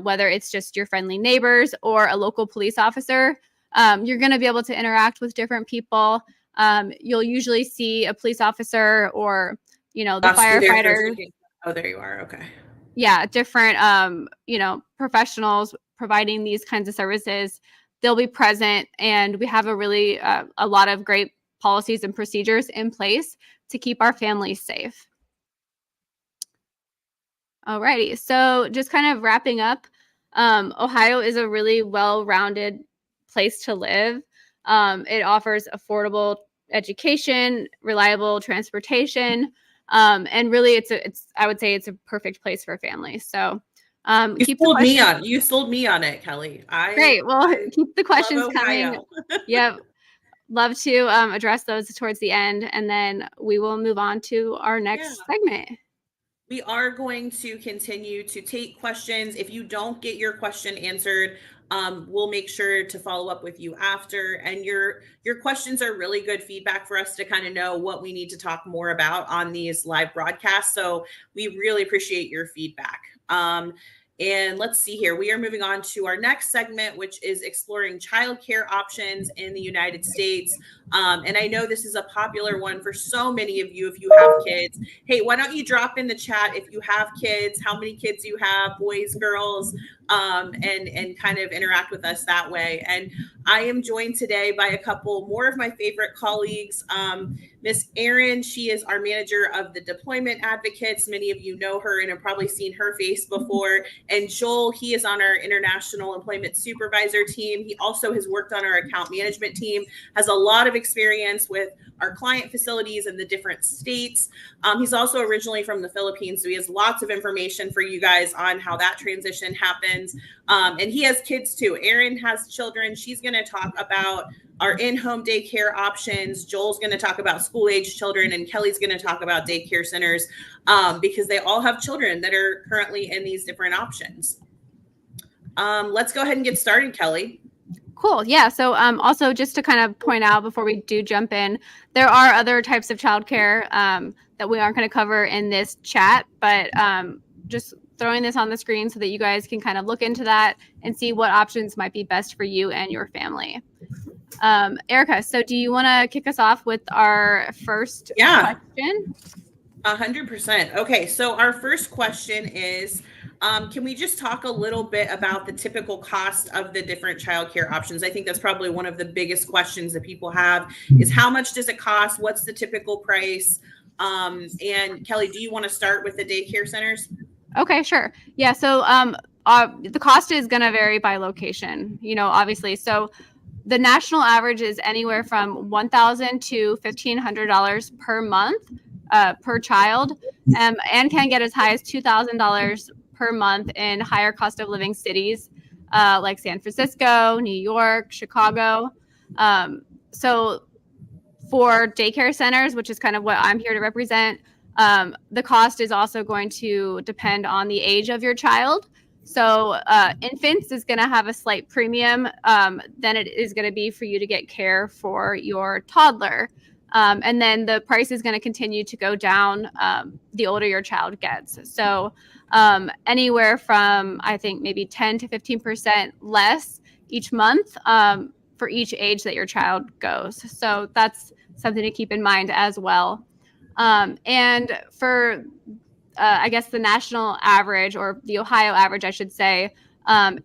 B: whether it's just your friendly neighbors or a local police officer, you're going to be able to interact with different people. You'll usually see a police officer or, the firefighter.
A: Oh, there you are. Okay.
B: Yeah, different, professionals providing these kinds of services. They'll be present, and we have a lot of great policies and procedures in place to keep our families safe. Alrighty, so just kind of wrapping up, Ohio is a really well-rounded place to live. It offers affordable education, reliable transportation, and really, I would say it's a perfect place for families. So keep the questions.
A: You sold me on it, Kelly.
B: Great. Well,
A: I
B: keep the
A: love
B: questions coming.
A: Ohio.
B: Yep. Love to address those towards the end, and then we will move on to our next segment.
A: We are going to continue to take questions. If you don't get your question answered, we'll make sure to follow up with you after. And your questions are really good feedback for us to kind of know what we need to talk more about on these live broadcasts. So we really appreciate your feedback. And let's see here. We are moving on to our next segment, which is exploring childcare options in the United States. And I know this is a popular one for so many of you if you have kids. Hey, why don't you drop in the chat if you have kids, how many kids you have, boys, girls, and kind of interact with us that way. And I am joined today by a couple more of my favorite colleagues. Miss Erin, she is our manager of the deployment advocates. Many of you know her and have probably seen her face before. And Joel, he is on our international employment supervisor team. He also has worked on our account management team, has a lot of experience with our client facilities in the different states. He's also originally from the Philippines, so he has lots of information for you guys on how that transition happens. And he has kids too. Erin has children. She's going to talk about our in-home daycare options. Joel's going to talk about school-age children, and Kelly's going to talk about daycare centers because they all have children that are currently in these different options. Let's go ahead and get started, Kelly.
B: Cool. Yeah. So also just to kind of point out before we do jump in, there are other types of childcare that we aren't going to cover in this chat, but just throwing this on the screen so that you guys can kind of look into that and see what options might be best for you and your family. Erica, so do you want to kick us off with our first question?
A: 100%. Okay, so our first question is, can we just talk a little bit about the typical cost of the different childcare options? I think that's probably one of the biggest questions that people have is how much does it cost? What's the typical price? And Kelly, do you want to start with the daycare centers?
B: Okay, sure. Yeah, so the cost is going to vary by location, obviously. So the national average is anywhere from $1,000 to $1,500 per month per child, and can get as high as $2,000 per month in higher cost of living cities like San Francisco, New York, Chicago. So for daycare centers, which is kind of what I'm here to represent, the cost is also going to depend on the age of your child. So infants is going to have a slight premium than it is going to be for you to get care for your toddler. And then the price is going to continue to go down the older your child gets. So anywhere from, I think, maybe 10 to 15% less each month for each age that your child goes. So that's something to keep in mind as well. And for I guess the national average, or the Ohio average, I should say,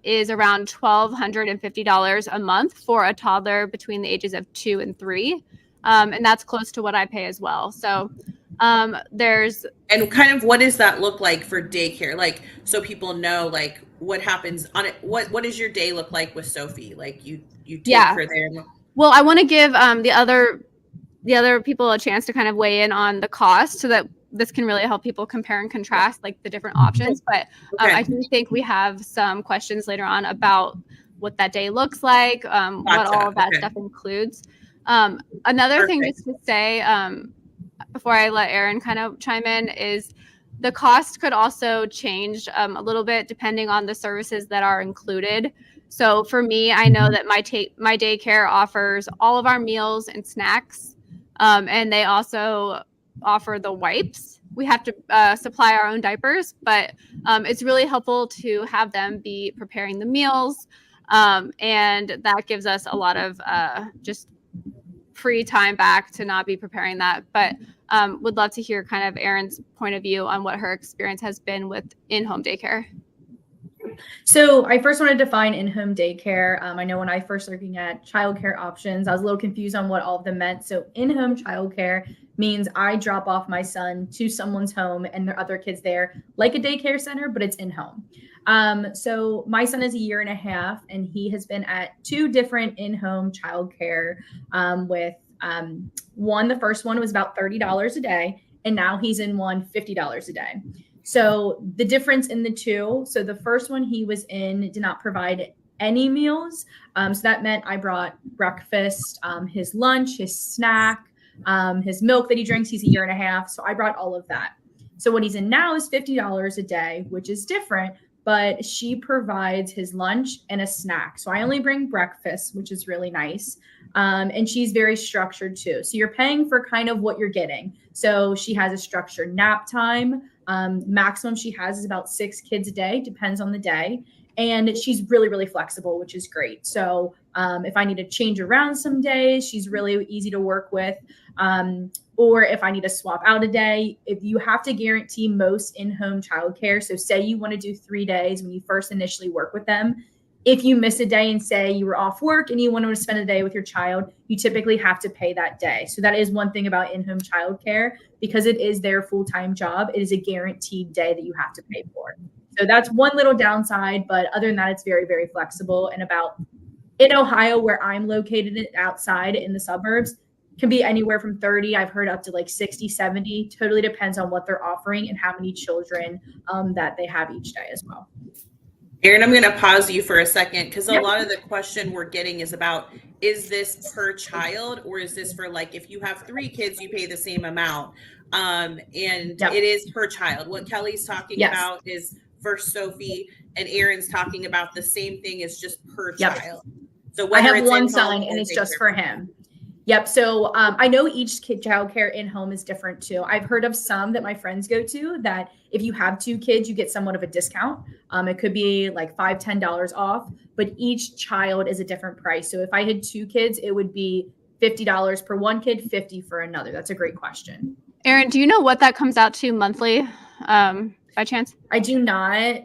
B: is around $1,250 a month for a toddler between the ages of 2 and 3. And that's close to what I pay as well. So there's...
A: And kind of what does that look like for daycare? Like, so people know, like, what happens on it. What does your day look like with Sophie? Like, you take her there.
B: Well, I want to give the other people a chance to kind of weigh in on the cost so that this can really help people compare and contrast like the different options. But I do think we have some questions later on about what that day looks like, what all of that stuff includes. Another thing just to say before I let Erin kind of chime in is the cost could also change a little bit depending on the services that are included. So for me, I know that my daycare offers all of our meals and snacks, and they also offer the wipes. We have to supply our own diapers, but it's really helpful to have them be preparing the meals, and that gives us a lot of just free time back to not be preparing that. But would love to hear kind of Erin's point of view on what her experience has been with in-home daycare.
C: So I first want to define in-home daycare. I know when I first looking at childcare options, I was a little confused on what all of them meant. So in-home childcare means I drop off my son to someone's home and there are other kids there, like a daycare center, but it's in-home. So my son is a year and a half, and he has been at 2 different in-home childcare with one. The first one was about $30 a day, and now he's in one $50 a day. So the difference in the two, so the first one he was in did not provide any meals. So that meant I brought breakfast, his lunch, his snack, his milk that he drinks. He's a year and a half. So I brought all of that. So what he's in now is $50 a day, which is different, but she provides his lunch and a snack. So I only bring breakfast, which is really nice. And she's very structured too. So you're paying for kind of what you're getting. So she has a structured nap time. Maximum she has is about 6 kids a day, depends on the day. And she's really, really flexible, which is great. So if I need to change around some days, she's really easy to work with. Or if I need to swap out a day, if you have to guarantee most in-home childcare. So say you want to do 3 days when you first initially work with them. If you miss a day and say you were off work and you want to spend a day with your child, you typically have to pay that day. So that is one thing about in-home childcare, because it is their full-time job. It is a guaranteed day that you have to pay for. So that's one little downside, but other than that, it's very, very flexible. And about in Ohio, where I'm located outside in the suburbs, can be anywhere from 30. I've heard up to like 60, 70. Totally depends on what they're offering and how many children that they have each day as well.
A: Erin, I'm going to pause you for a second, because a lot of the question we're getting is about, is this per child, or is this for, like, if you have 3 kids, you pay the same amount? And it is per child. What Kelly's talking about is for Sophie, and Erin's talking about the same thing, is just per child. So
C: I have one son and it's just for him. Yep. So I know each childcare in home is different too. I've heard of some that my friends go to that if you have 2 kids, you get somewhat of a discount. It could be like $5, $10 off, but each child is a different price. So if I had 2 kids, it would be $50 per one kid, $50 for another. That's a great question.
B: Erin, do you know what that comes out to monthly by chance?
C: I do not.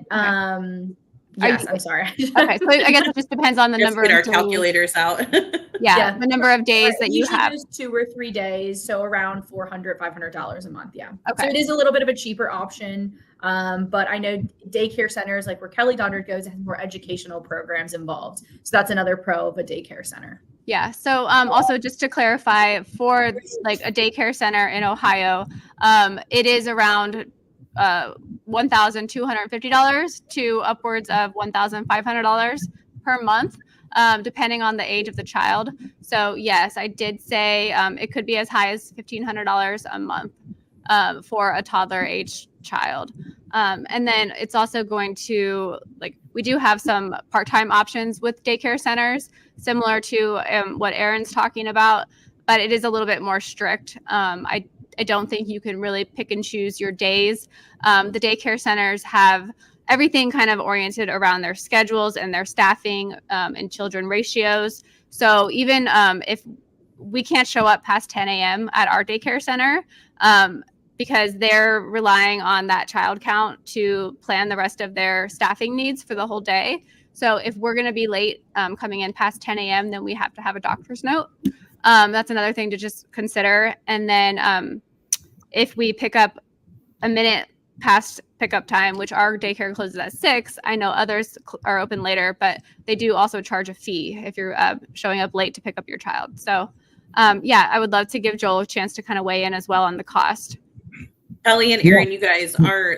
C: Okay. Yes, I'm sorry.
B: Okay, so I guess it just depends on the number of
A: our calculators out.
B: the number of days that you have.
C: 2 or 3 days, so around $400, $500 a month. Yeah.
B: Okay.
C: So it is a little bit of a cheaper option, but I know daycare centers like where Kelly daughter goes has more educational programs involved. So that's another pro of a daycare center.
B: Yeah. So also just to clarify, for like a daycare center in Ohio, it is around $1,250 to upwards of $1,500 per month, depending on the age of the child. So yes, I did say it could be as high as $1,500 a month for a toddler age child. And then it's also going to, like, we do have some part-time options with daycare centers, similar to what Erin's talking about, but it is a little bit more strict. I don't think you can really pick and choose your days. The daycare centers have everything kind of oriented around their schedules and their staffing and children ratios. So even if we can't show up past 10 a.m. at our daycare center, because they're relying on that child count to plan the rest of their staffing needs for the whole day. So if we're going to be late coming in past 10 a.m., then we have to have a doctor's note. That's another thing to just consider. And then if we pick up a minute past pickup time, which our daycare closes at 6, I know others are open later, but they do also charge a fee if you're showing up late to pick up your child. So I would love to give Joel a chance to kind of weigh in as well on the cost.
A: Ellie and Erin, you guys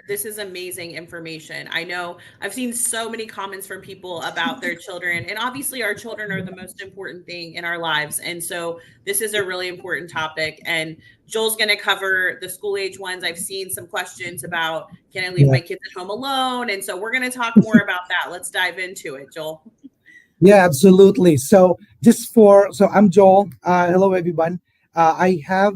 A: this is amazing information. I know I've seen so many comments from people about their children, and obviously our children are the most important thing in our lives. And so this is a really important topic, and Joel's going to cover the school age ones. I've seen some questions about, can I leave my kids at home alone? And so we're going to talk more about that. Let's dive into it, Joel.
D: Yeah, absolutely. So I'm Joel. Hello, everyone. I have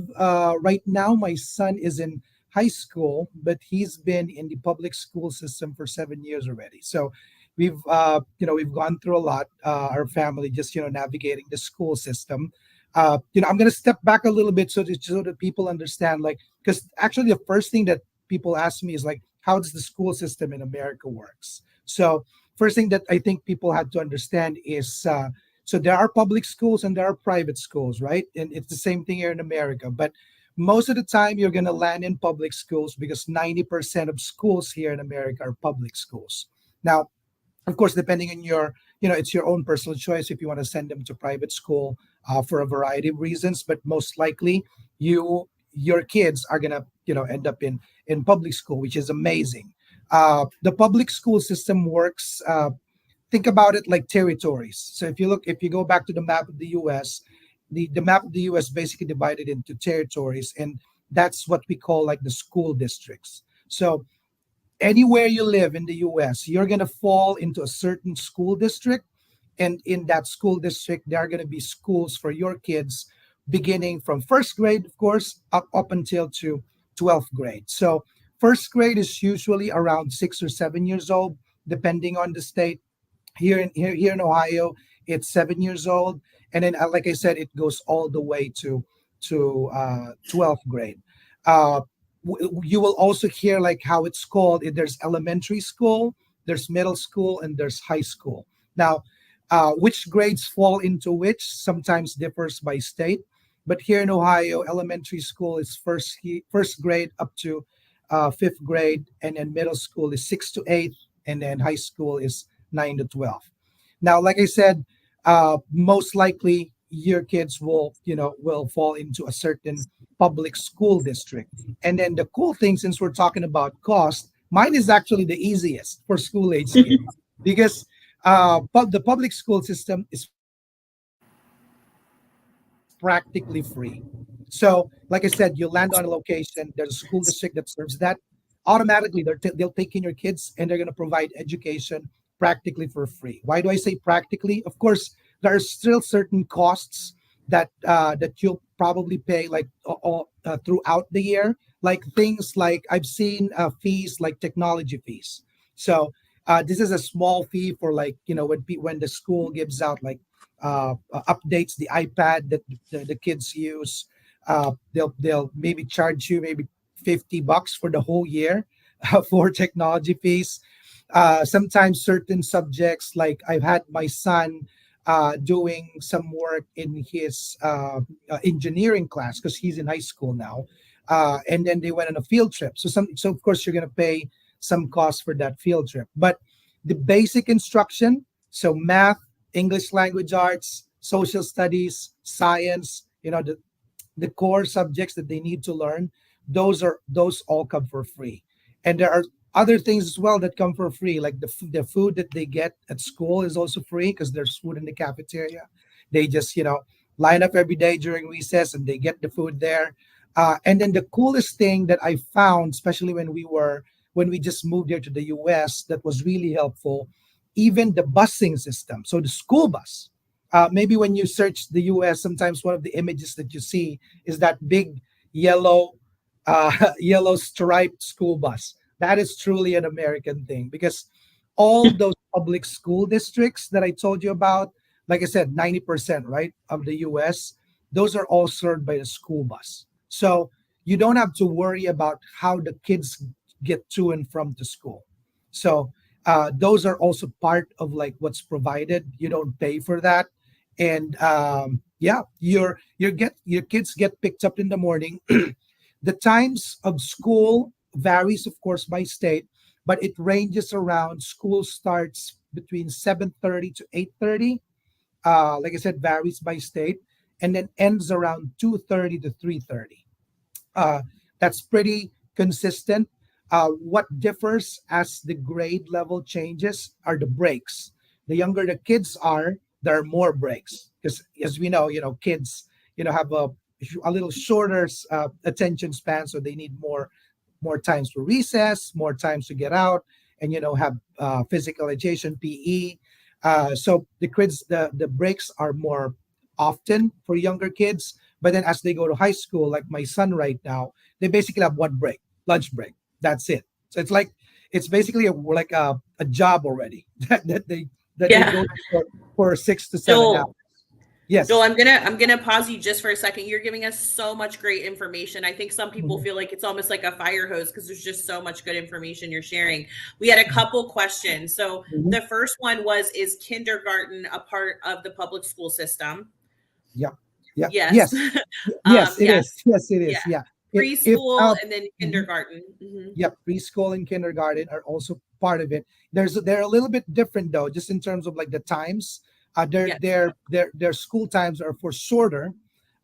D: right now, my son is in high school, but he's been in the public school system for 7 years already. So we've gone through a lot, our family, just, navigating the school system. I'm going to step back a little bit so that people understand, like, because actually the first thing that people ask me is like, how does the school system in America works? So first thing that I think people had to understand is so there are public schools and there are private schools, right? And it's the same thing here in America. But most of the time, you're going to land in public schools because 90% of schools here in America are public schools. Now, of course, depending on your, it's your own personal choice if you want to send them to private school for a variety of reasons. But most likely, your kids are gonna, end up in public school, which is amazing. The public school system works. Think about it like territories. So if you go back to the map of the U.S., the map of the U.S. basically divided into territories, and that's what we call like the school districts. So anywhere you live in the US, you're going to fall into a certain school district. And in that school district, there are going to be schools for your kids beginning from first grade, of course, up until to 12th grade. So first grade is usually around 6 or 7 years old, depending on the state. Here in Ohio, it's 7 years old. And then, like I said, it goes all the way to 12th grade. Uh, you will also hear like how it's called. There's elementary school, there's middle school, and there's high school. Now, which grades fall into which sometimes differs by state. But here in Ohio, elementary school is first grade up to fifth grade, and then middle school is 6 to 8, and then high school is 9 to 12. Now, like I said, most likely your kids will fall into a certain public school district. And then the cool thing, since we're talking about cost, mine is actually the easiest for school age kids because the public school system is practically free. So, like I said, you land on a location, there's a school district that serves that. Automatically, they'll take in your kids and they're going to provide education practically for free. Why do I say practically? Of course, there are still certain costs that you'll probably pay like throughout the year, like things like I've seen fees like technology fees. So this is a small fee for like when the school gives out like updates the iPad that the kids use. They'll maybe charge you maybe $50 for the whole year for technology fees. Sometimes certain subjects, like I've had my son doing some work in his engineering class because he's in high school now, and then they went on a field trip. So of course you're going to pay some cost for that field trip. But the basic instruction, so math, English language arts, social studies, science, the core subjects that they need to learn, those all come for free. And there are other things as well that come for free, like the food that they get at school is also free because there's food in the cafeteria. They just line up every day during recess and they get the food there. And then the coolest thing that I found, especially when we just moved here to the US, that was really helpful, even the busing system. So the school bus. Maybe when you search the US, sometimes one of the images that you see is that big yellow striped school bus. That is truly an American thing because all those public school districts that I told you about, like I said, 90%, right, of the US, those are all served by the school bus. So you don't have to worry about how the kids get to and from to school. So those are also part of like what's provided. You don't pay for that. And your kids get picked up in the morning. The times of school varies, of course, by state, but it ranges around. School starts between 7:30 to 8:30. Like I said, varies by state, and then ends around 2:30 to 3:30. That's pretty consistent. What differs as the grade level changes are the breaks. The younger the kids are, there are more breaks because, as we know, kids, have a little shorter attention span, so they need more times for recess, more times to get out, and have physical education, PE. So the breaks are more often for younger kids. But then as they go to high school, like my son right now, they basically have one break, lunch break. That's it. So it's basically like a job already that they
A: Yeah.
D: go for 6 to 7
A: Joel,
D: hours. Yes.
A: Joel, I'm gonna pause you just for a second. You're giving us so much great information. I think some people
D: Mhm.
A: feel like it's almost like a fire hose because there's just so much good information you're sharing. We had a couple questions. So
D: Mhm.
A: the first one was, is kindergarten a part of the public school system?
D: Yep. Yep.
A: Yes.
D: Yes. Yes, it
A: Yes.
D: is. Yes, it
A: Yeah.
D: is. Yeah. If
A: Preschool and then
D: mhm.
A: kindergarten. Mhm.
D: Yep, preschool and kindergarten are also part of it. They're a little bit different though, just in terms of like the times.
A: Yes.
D: Their school times are for shorter.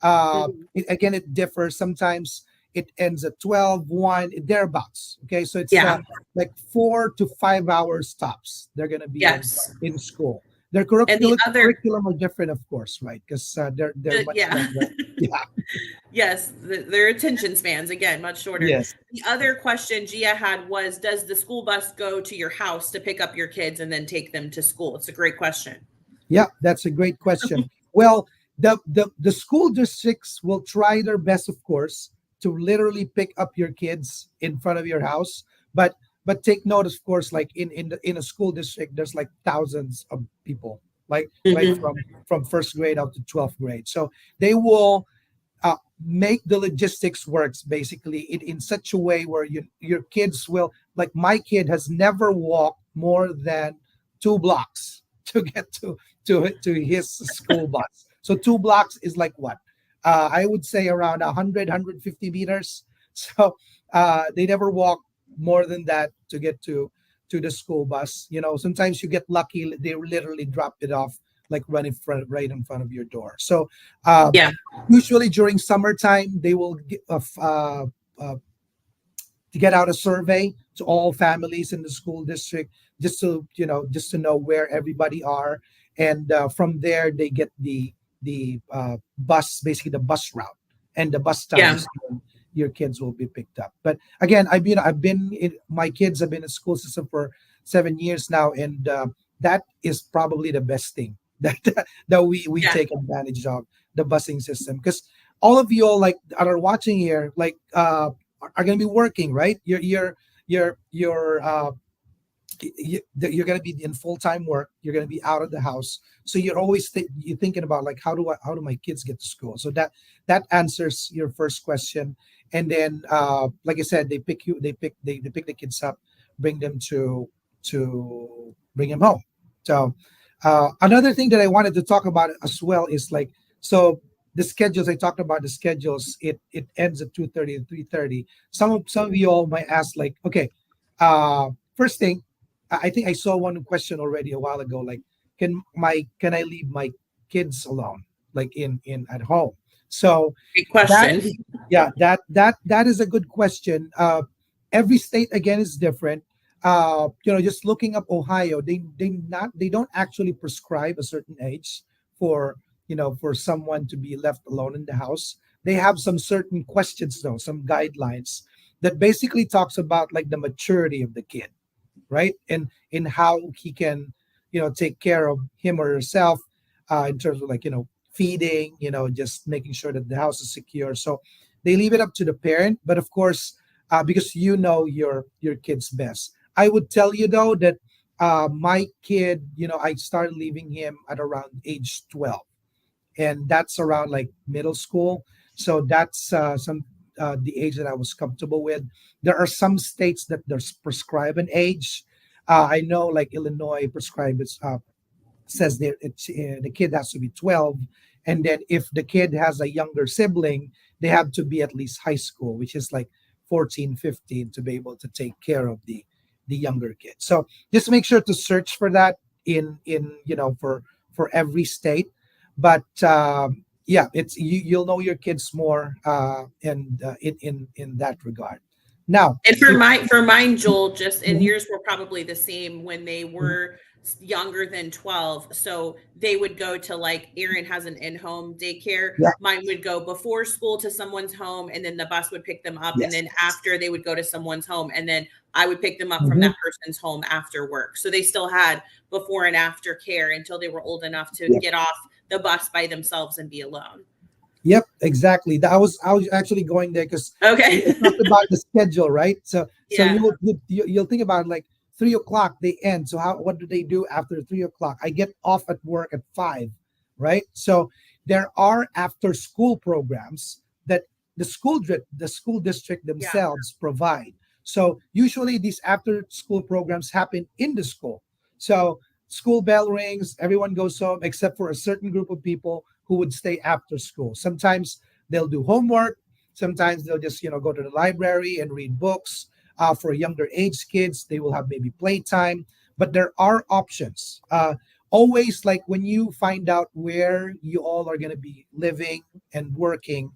A: Mhm.
D: Again, it differs. Sometimes it ends at 12, 1, thereabouts. Okay, so it's
A: Yeah.
D: like 4 to 5 hours tops. They're gonna be
A: Yes.
D: in school. Their
A: And the other,
D: curriculum are different, of course, right? Because they're much
A: yeah.
D: younger. Yeah.
A: Yes, their attention spans, again, much shorter.
D: Yes.
A: The other question Gia had was, does the school bus go to your house to pick up your kids and then take them to school? It's a great question.
D: Yeah, that's a great question. Well, the school districts will try their best, of course, to literally pick up your kids in front of your house. But take note, of course, like in a school district, there's like thousands of people, like
A: Mhm.
D: from first grade up to 12th grade. So they will make the logistics works basically in such a way where your kids will, like my kid has never walked more than 2 blocks to get to his school bus. So 2 blocks is like what, I would say around 150 meters. So they never walk more than that to get to the school bus. Sometimes you get lucky, they literally drop it off like right in front of your door. So
A: Yeah.
D: usually during summertime, they will to get out a survey to all families in the school district, just to know where everybody are, and from there they get the bus, basically the bus route and the bus
A: Yeah.
D: times when your kids will be picked up. But again, my kids have been in school system for 7 years now, and that is probably the best thing that we
A: Yeah.
D: take advantage of, the busing system, because all of you all like that are watching here, like are going to be working, right? You're going to be in full-time work. You're going to be out of the house, so you're always you're thinking about like how do my kids get to school. So that answers your first question. And then like I said, they pick the kids up, bring them to bring them home. So another thing that I wanted to talk about as well is like, so the schedules, I talked about the schedules. It ends at 2:30 and 3:30. Some of you all might ask like, okay, first thing, I think I saw one question already a while ago, like can I leave my kids alone, like in at home? So
A: Great
D: that
A: question.
D: yeah, that is a good question. Every state again is different. Just looking up Ohio, they don't actually prescribe a certain age for for someone to be left alone in the house. They have some certain questions though, some guidelines that basically talks about like the maturity of the kid, right? And in how he can, take care of him or herself, in terms of like, feeding, just making sure that the house is secure. So they leave it up to the parent, but of course, because your kid's best. I would tell you though that my kid, I started leaving him at around age 12, and that's around like middle school. So that's some the age that I was comfortable with. There are some states that there's prescribe an age. I know like Illinois prescribes says that the kid has to be 12, and then if the kid has a younger sibling, they have to be at least high school, which is like 14, 15, to be able to take care of the younger kid. So just make sure to search for that in for every state. But yeah, you'll know your kids more, and in that regard. Now,
A: And for mine, Joel, just and
D: Mhm,
A: yours were probably the same when they
D: mhm.
A: were younger than 12. So they would go to, like, Aaron has an in-home daycare.
D: Yeah,
A: Mine would go before school to someone's home, and then the bus would pick them up. And
D: yes.
A: then after, they would go to someone's home, and then I would pick them up from
D: Mhm.
A: that person's home after work. So they still had before and after care until they were old enough to
D: Yeah.
A: get off the bus by themselves and be alone.
D: Yep, exactly. I was actually going there because
A: Okay.
D: it talked about the schedule, right? So
A: Yeah.
D: you'll think about it like 3 o'clock they end. So what do they do after 3 o'clock? I get off at work at 5, right? So there are after school programs that the school district
A: Yeah.
D: themselves provide. So usually these after school programs happen in the school. So school bell rings, everyone goes home except for a certain group of people who would stay after school. Sometimes they'll do homework. Sometimes they'll just go to the library and read books. For younger age kids, they will have maybe playtime. But there are options. Always, like when you find out where you all are going to be living and working,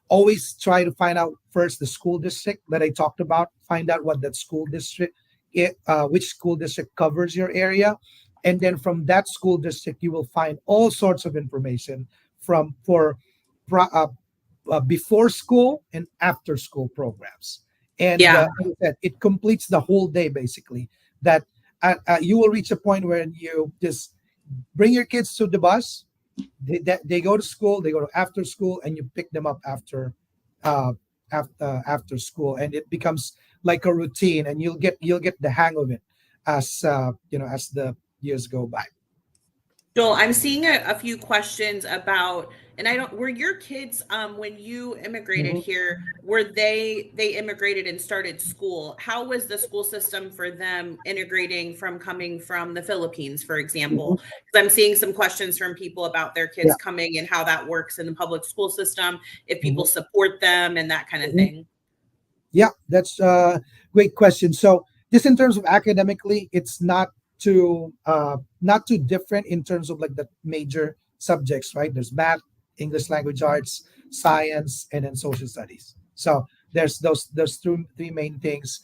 D: always try to find out first the school district that I talked about. Find out what that school district, which school district covers your area, and then from that school district you will find all sorts of information from for pro- uh, before school and after school programs. And
A: Yeah.
D: like I said, it completes the whole day basically. That you will reach a point where you just bring your kids to the bus. They go to school, they go to after school, and you pick them up after school, and it becomes like a routine, and you'll get the hang of it as as the years go by.
A: Joel, I'm seeing a few questions about, and I don't, were your kids, when you immigrated
D: Mhm.
A: here, were they immigrated and started school? How was the school system for them integrating from coming from the Philippines, for example? Because I'm seeing some questions from people about their kids
D: Yeah.
A: coming and how that works in the public school system, if people
D: Mhm.
A: support them and that kind of
D: Mhm.
A: thing.
D: Yeah, that's a great question. So just in terms of academically, it's not too different in terms of like the major subjects, right? There's math, English language arts, science, and then social studies. So there's three main things.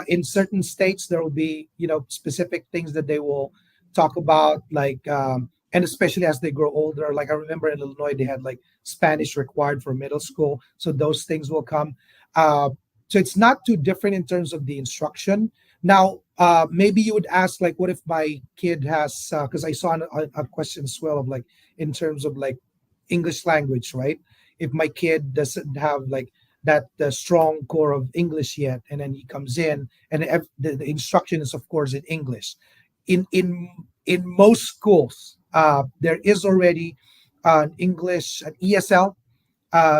D: In certain states, there will be specific things that they will talk about, like and especially as they grow older. Like I remember in Illinois, they had like Spanish required for middle school, so those things will come. Uh, so it's not too different in terms of the instruction. Now, maybe you would ask, like, what if my kid has? Because I saw a question as well of like in terms of like English language, right? If my kid doesn't have like that strong core of English yet, and then he comes in, and the instruction is of course in English. In most schools, there is already an English, an ESL,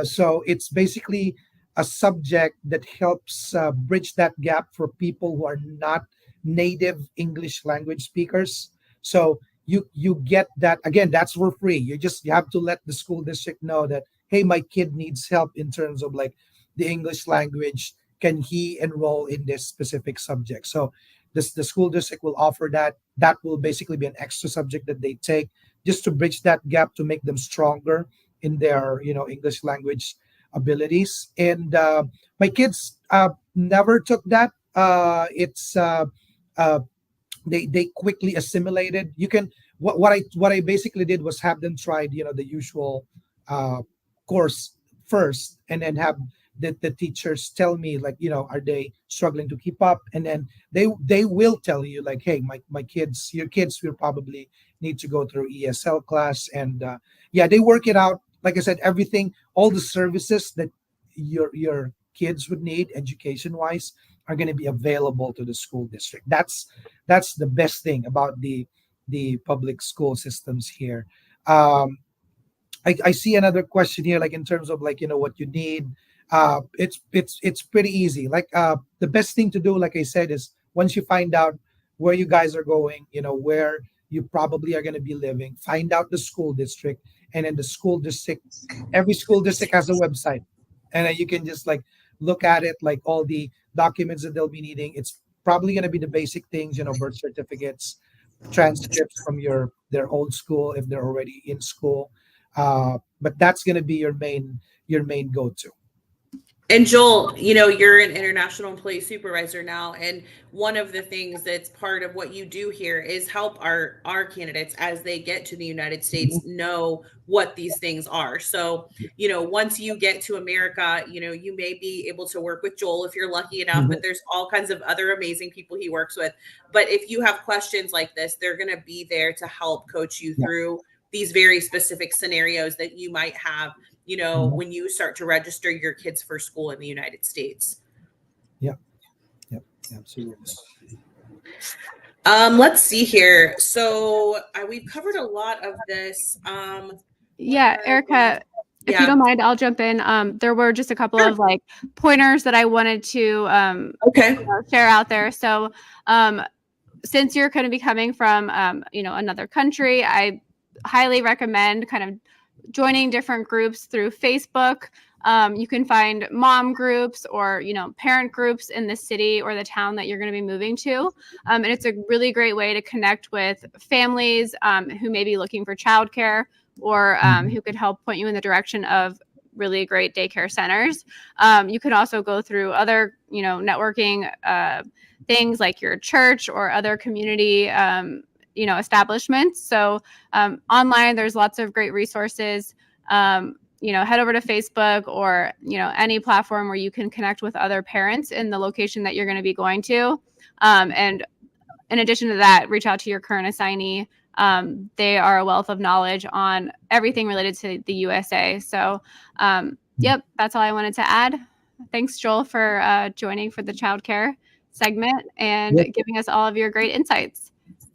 D: so it's basically a subject that helps bridge that gap for people who are not native English language speakers. So you get that again. That's for free. You have to let the school district know that, hey, my kid needs help in terms of like the English language. Can he enroll in this specific subject? So the school district will offer that. That will basically be an extra subject that they take just to bridge that gap to make them stronger in their English language abilities. And my kids never took that. It's uh, they quickly assimilated. You can what I basically did was have them try the usual uh, course first, and then have the teachers tell me, like, are they struggling to keep up, and then they will tell you like, hey, my kids, your kids will probably need to go through ESL class. And yeah, they work it out. Like I said, everything, all the services that your kids would need education wise are going to be available to the school district. That's the best thing about the public school systems here. um I see another question here, like in terms of like what you need. It's pretty easy. Like the best thing to do, like I said, is once you find out where you guys are going, where you probably are going to be living, find out the school district. And then the school district, every school district has a website, and then you can just like look at it, like all the documents that they'll be needing. It's probably going to be the basic things, birth certificates, transcripts from their old school if they're already in school. But that's going to be your main go-to.
A: And Joel, you're an international employee supervisor now, and one of the things that's part of what you do here is help our candidates as they get to the United States know what these things are. So, once you get to America, you may be able to work with Joel if you're lucky enough, but there's all kinds of other amazing people he works with. But if you have questions like this, they're going to be there to help coach you through these very specific scenarios that you might have when you start to register your kids for school in the United States.
D: Yeah, yeah, absolutely.
A: Let's see here. So we've covered a lot of this.
B: Yeah, Erica, if you don't mind, I'll jump in. There were just a couple
A: Sure.
B: of like pointers that I wanted to
A: Okay.
B: share out there. So since you're going to be coming from another country, I highly recommend kind of joining different groups through Facebook. You can find mom groups or parent groups in the city or the town that you're going to be moving to, and it's a really great way to connect with families who may be looking for childcare or who could help point you in the direction of really great daycare centers. You can also go through other networking things like your church or other community establishments. So online, there's lots of great resources. Head over to Facebook or any platform where you can connect with other parents in the location that you're going to be going to. And in addition to that, reach out to your current assignee. They are a wealth of knowledge on everything related to the USA. So yep, that's all I wanted to add. Thanks, Joel, for joining for the childcare segment and giving us all of your great insights.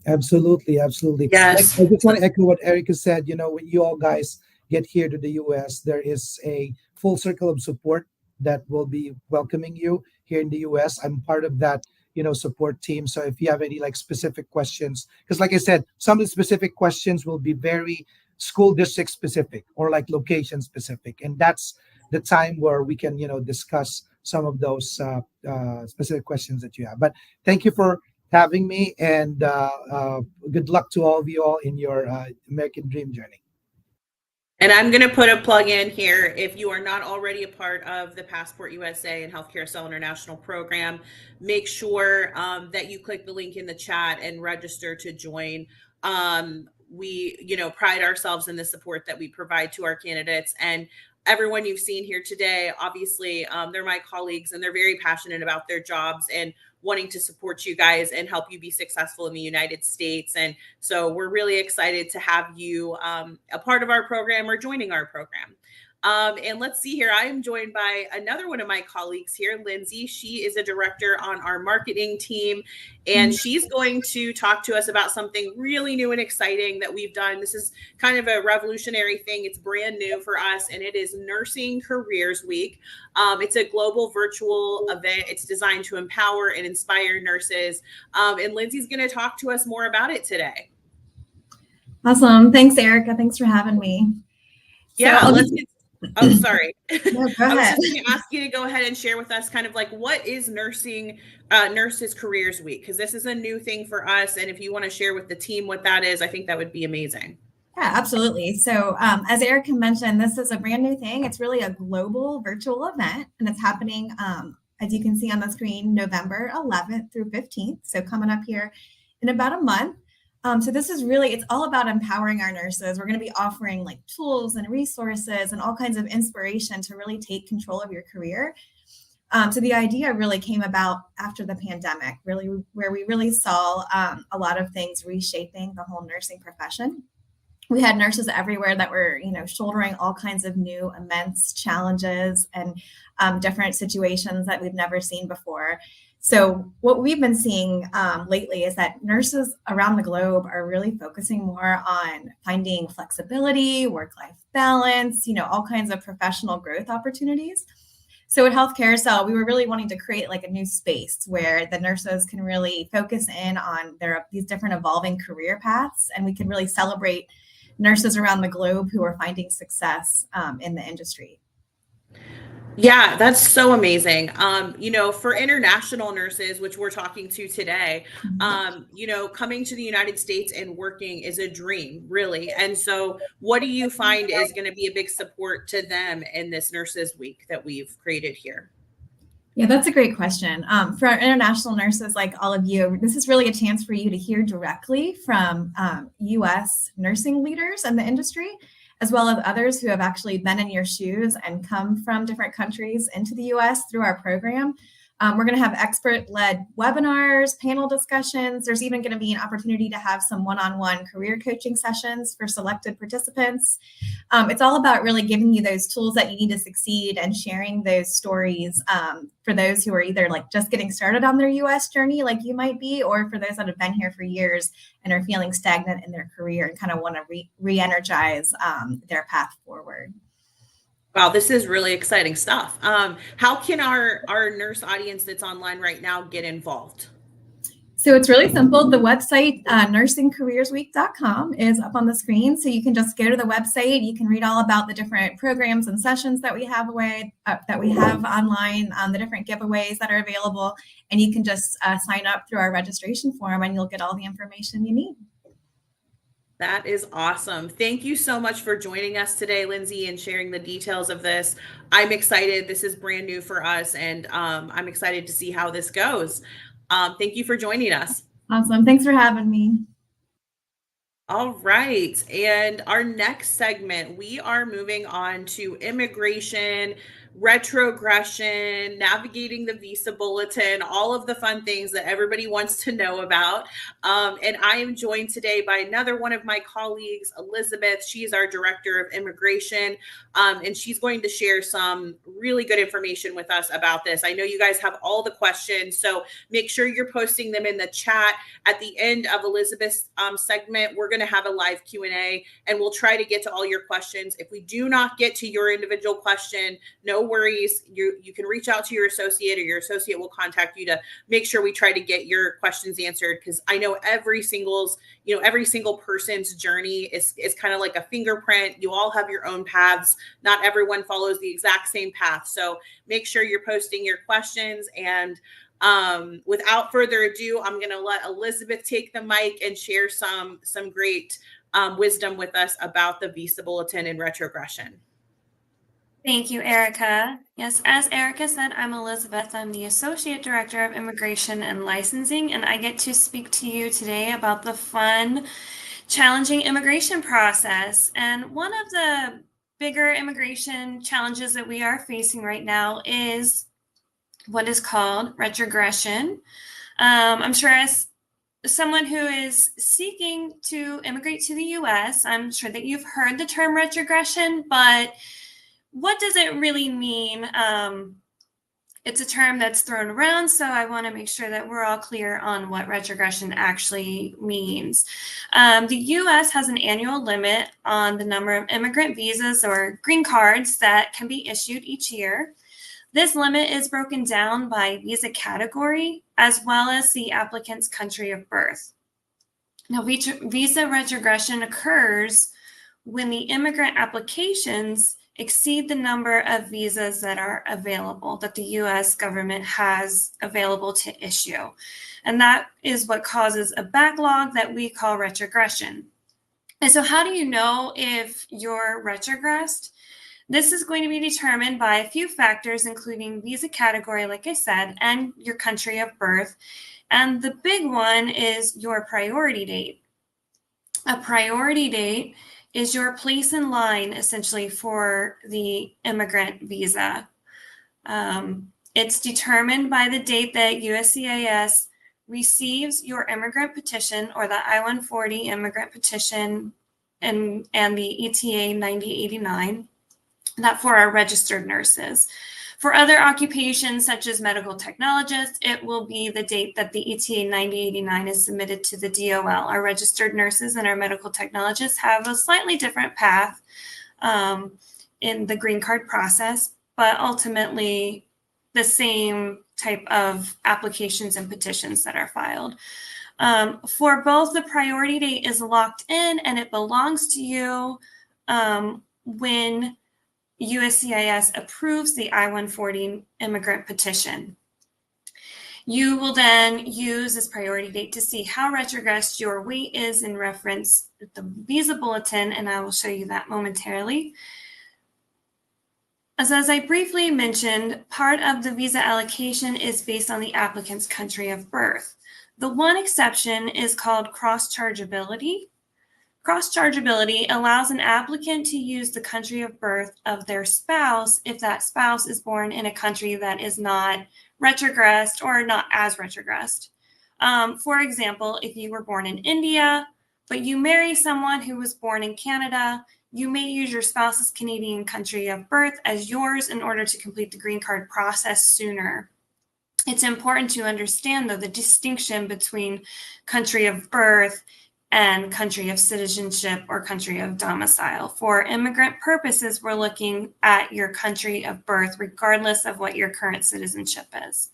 D: Absolutely.
A: Yes.
D: I just want to echo what Erica said. When you all guys get here to the US, there is a full circle of support that will be welcoming you here in the US. I'm part of that support team. So if you have any like specific questions, because like I said, some of the specific questions will be very school district specific or like location specific, and that's the time where we can discuss some of those specific questions that you have. But thank you for having me, and good luck to all of you all in your American dream journey.
A: And I'm going to put a plug in here. If you are not already a part of the Passport USA and Healthcare Cell International program, make sure that you click the link in the chat and register to join. We, pride ourselves in the support that we provide to our candidates, and everyone you've seen here today, obviously, they're my colleagues and they're very passionate about their jobs and wanting to support you guys and help you be successful in the United States. And so we're really excited to have you a part of our program or joining our program. And let's see here. I am joined by another one of my colleagues here, Lindsay. She is a director on our marketing team, and she's going to talk to us about something really new and exciting that we've done. This is kind of a revolutionary thing. It's brand new for us, and it is Nursing Careers Week. It's a global virtual event. It's designed to empower and inspire nurses. And Lindsay's going to talk to us more about it today.
E: Awesome. Thanks, Erica. Thanks for having me.
A: Yeah,
E: so,
A: let's get Oh, sorry.
E: No, go
A: I was
E: ahead.
A: just going to ask you to go ahead and share with us kind of like what is Nurses Careers Week? Because this is a new thing for us. And if you want to share with the team what that is, I think that would be amazing.
E: Yeah, absolutely. So as Erica mentioned, this is a brand new thing. It's really a global virtual event, and it's happening, as you can see on the screen, November 11th through 15th. So coming up here in about a month. So this is really, it's all about empowering our nurses. We're going to be offering like tools and resources and all kinds of inspiration to really take control of your career. So the idea really came about after the pandemic, really, where we really saw a lot of things reshaping the whole nursing profession. We had nurses everywhere that were, shouldering all kinds of new, immense challenges and different situations that we've never seen before. So what we've been seeing lately is that nurses around the globe are really focusing more on finding flexibility, work-life balance, all kinds of professional growth opportunities. So at Healthcare Cell, we were really wanting to create like a new space where the nurses can really focus in on these different evolving career paths, and we can really celebrate nurses around the globe who are finding success in the industry.
A: Yeah, that's so amazing. For international nurses, which we're talking to today, coming to the United States and working is a dream, really. And so what do you find is going to be a big support to them in this Nurses Week that we've created here?
E: Yeah, that's a great question. For our international nurses like all of you, this is really a chance for you to hear directly from U.S. nursing leaders in the industry, as well as others who have actually been in your shoes and come from different countries into the U.S. through our program. We're going to have expert-led webinars, panel discussions. There's even going to be an opportunity to have some one-on-one career coaching sessions for selected participants. It's all about really giving you those tools that you need to succeed and sharing those stories for those who are either like just getting started on their US journey like you might be, or for those that have been here for years and are feeling stagnant in their career and kind of want to re-energize their path forward.
A: Wow, this is really exciting stuff. How can our nurse audience that's online right now get involved?
E: So it's really simple. The website, nursingcareersweek.com, is up on the screen. So you can just go to the website. You can read all about the different programs and sessions that we have online, the different giveaways that are available. And you can just sign up through our registration form and you'll get all the information you need.
A: That is awesome. Thank you so much for joining us today, Lindsay, and sharing the details of this. I'm excited. This is brand new for us, and I'm excited to see how this goes. Thank you for joining us.
E: Awesome. Thanks for having me.
A: All right. And our next segment, we are moving on to immigration, retrogression, navigating the Visa Bulletin, all of the fun things that everybody wants to know about. And I am joined today by another one of my colleagues, Elizabeth. She's our Director of Immigration, and she's going to share some really good information with us about this. I know you guys have all the questions, so make sure you're posting them in the chat. At the end of Elizabeth's segment, we're going to have a live Q&A, and we'll try to get to all your questions. If we do not get to your individual question, no worries. You can reach out to your associate, or your associate will contact you to make sure we try to get your questions answered, because I know every single person's journey is kind of like a fingerprint. You all have your own paths. Not everyone follows the exact same path. So make sure you're posting your questions. And without further ado, I'm going to let Elizabeth take the mic and share some great wisdom with us about the Visa Bulletin and retrogression.
F: Thank you, Erica. Yes, as Erica said, I'm Elizabeth. I'm the Associate Director of Immigration and Licensing, and I get to speak to you today about the fun, challenging immigration process. And one of the bigger immigration challenges that we are facing right now is what is called retrogression. I'm sure as someone who is seeking to immigrate to the U.S., I'm sure that you've heard the term retrogression, but what does it really mean? It's a term that's thrown around, so I want to make sure that we're all clear on what retrogression actually means. The U.S. has an annual limit on the number of immigrant visas or green cards that can be issued each year. This limit is broken down by visa category as well as the applicant's country of birth. Now, visa retrogression occurs when the immigrant applications exceed the number of visas that are available, that the U.S. government has available to issue. And that is what causes a backlog that we call retrogression. And so how do you know if you're retrogressed? This is going to be determined by a few factors, including visa category, like I said, and your country of birth. And the big one is your priority date. A priority date is your place in line, essentially, for the immigrant visa. It's determined by the date that USCIS receives your immigrant petition, or the I-140 immigrant petition, and the ETA 9089, that for our registered nurses. For other occupations, such as medical technologists, it will be the date that the ETA 9089 is submitted to the DOL. Our registered nurses and our medical technologists have a slightly different path in the green card process, but ultimately the same type of applications and petitions that are filed. For both, the priority date is locked in and it belongs to you when USCIS approves the I-140 immigrant petition. You will then use this priority date to see how retrogressed your wait is in reference to the Visa Bulletin, and I will show you that momentarily. As I briefly mentioned, part of the visa allocation is based on the applicant's country of birth. The one exception is called cross-chargeability. Cross-chargeability allows an applicant to use the country of birth of their spouse if that spouse is born in a country that is not retrogressed or not as retrogressed. For example, if you were born in India, but you marry someone who was born in Canada, you may use your spouse's Canadian country of birth as yours in order to complete the green card process sooner. It's important to understand, though, the distinction between country of birth and country of citizenship or country of domicile. For immigrant purposes, we're looking at your country of birth, regardless of what your current citizenship is.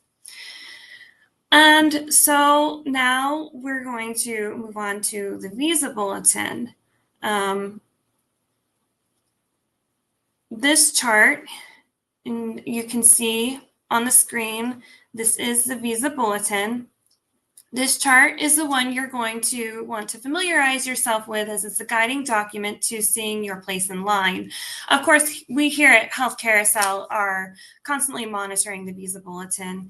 F: And so now we're going to move on to the Visa Bulletin. This chart, and you can see on the screen, this is the Visa Bulletin. This chart is the one you're going to want to familiarize yourself with, as it's a guiding document to seeing your place in line. Of course, we here at Health Carousel are constantly monitoring the Visa Bulletin.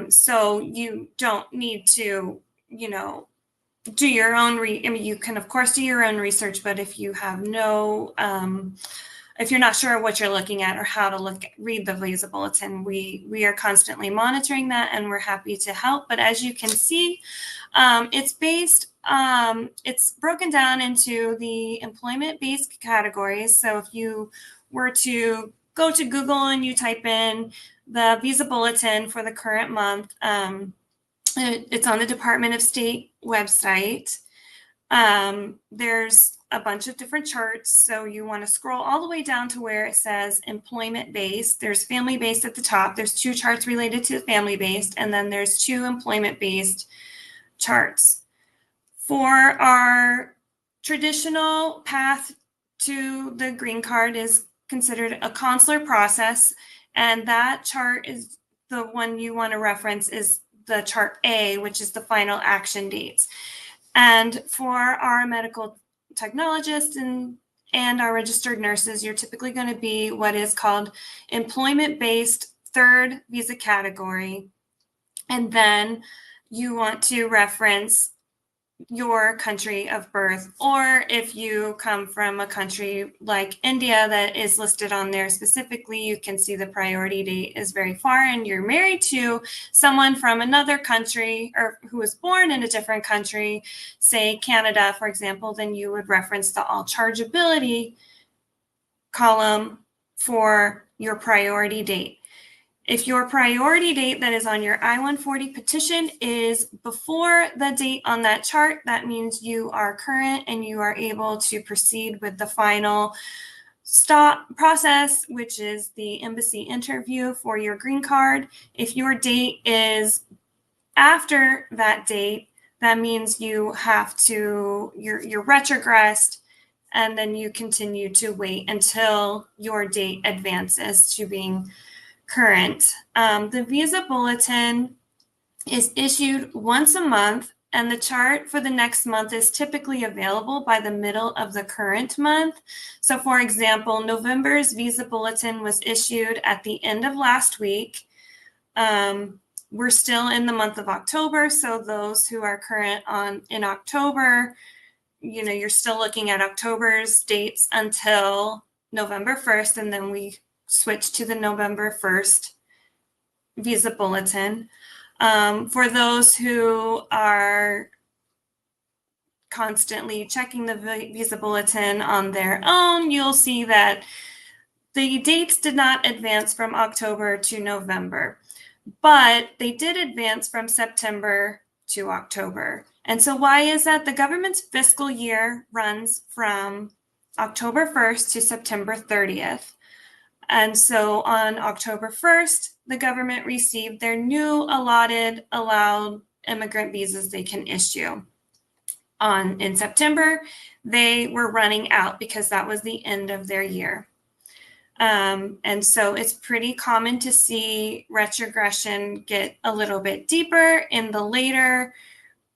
F: So you don't need to, do your own, you can of course do your own research, but if you have if you're not sure what you're looking at or how to read the Visa Bulletin, we are constantly monitoring that, and we're happy to help. But as you can see, it's broken down into the employment-based categories. So if you were to go to Google and you type in the Visa Bulletin for the current month, it's on the Department of State website. There's a bunch of different charts. So you want to scroll all the way down to where it says employment-based. There's family-based at the top. There's 2 charts related to family-based, and then there's 2 employment-based charts. For our traditional path to the green card is considered a consular process, and that chart is the one you want to reference is the chart A, which is the final action dates. And for our medical technologists and our registered nurses, you're typically going to be what is called employment-based 3rd visa category. And then you want to reference your country of birth, or if you come from a country like India that is listed on there specifically, you can see the priority date is very far and you're married to someone from another country or who was born in a different country, say Canada, for example, then you would reference the all chargeability column for your priority date. If your priority date that is on your I-140 petition is before the date on that chart, that means you are current and you are able to proceed with the final stop process, which is the embassy interview for your green card. If your date is after that date, that means you have to, you're retrogressed, and then you continue to wait until your date advances to being current. The Visa Bulletin is issued once a month, and the chart for the next month is typically available by the middle of the current month. So for example, November's Visa Bulletin was issued at the end of last week. We're still in the month of October, so those who are current in October, you're still looking at October's dates until November 1st, and then we switch to the November 1st Visa Bulletin. For those who are constantly checking the Visa Bulletin on their own, you'll see that the dates did not advance from October to November, but they did advance from September to October. And so why is that? The government's fiscal year runs from October 1st to September 30th. And so on October 1st, the government received their new allowed immigrant visas they can issue. In September, they were running out because that was the end of their year. And so it's pretty common to see retrogression get a little bit deeper in the later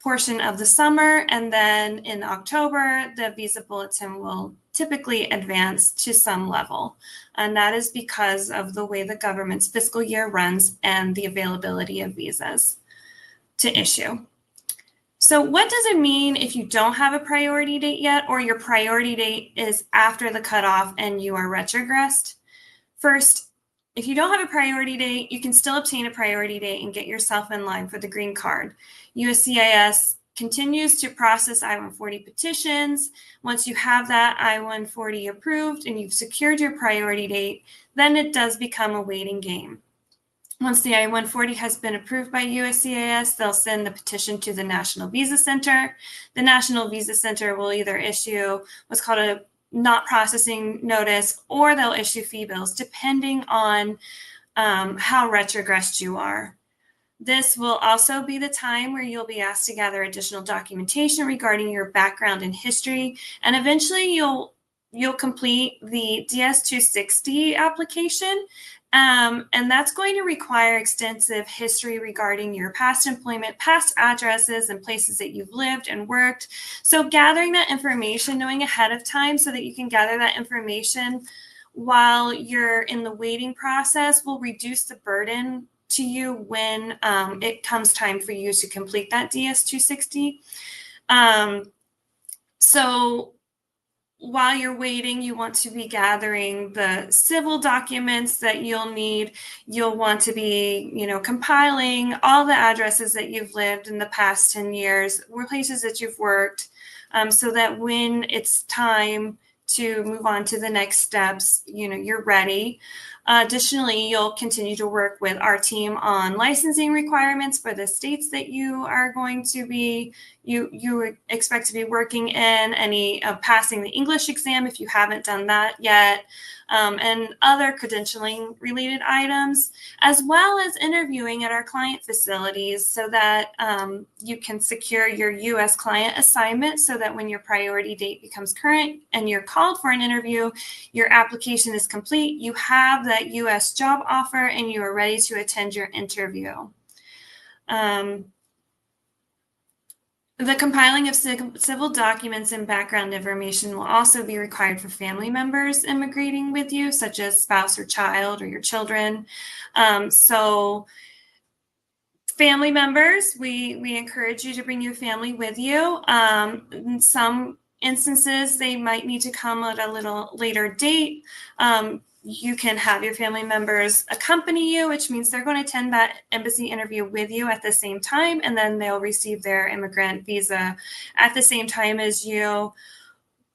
F: portion of the summer. And then in October, the Visa Bulletin will typically advance to some level. And that is because of the way the government's fiscal year runs and the availability of visas to issue. So what does it mean if you don't have a priority date yet, or your priority date is after the cutoff and you are retrogressed? First, if you don't have a priority date, you can still obtain a priority date and get yourself in line for the green card. USCIS continues to process I-140 petitions. Once you have that I-140 approved and you've secured your priority date, then it does become a waiting game. Once the I-140 has been approved by USCIS, they'll send the petition to the National Visa Center. The National Visa Center will either issue what's called a not processing notice, or they'll issue fee bills depending on how retrogressed you are. This will also be the time where you'll be asked to gather additional documentation regarding your background and history, and eventually you'll complete the DS-260 application. And that's going to require extensive history regarding your past employment, past addresses, and places that you've lived and worked. So gathering that information, knowing ahead of time so that you can gather that information while you're in the waiting process, will reduce the burden to you when it comes time for you to complete that DS-260. So while you're waiting, you want to be gathering the civil documents that you'll need. You'll want to be, compiling all the addresses that you've lived in the past 10 years, places that you've worked, so that when it's time to move on to the next steps, you're ready. Additionally, you'll continue to work with our team on licensing requirements for the states that you are going to be, you expect to be working in, any passing the English exam if you haven't done that yet, and other credentialing related items, as well as interviewing at our client facilities so that you can secure your U.S. client assignment, so that when your priority date becomes current and you're called for an interview, your application is complete, you have that U.S. job offer, and you are ready to attend your interview. The compiling of civil documents and background information will also be required for family members immigrating with you, such as spouse or child or your children. So family members, we encourage you to bring your family with you. In some instances, they might need to come at a little later date. You can have your family members accompany you, which means they're going to attend that embassy interview with you at the same time, and then they'll receive their immigrant visa at the same time as you.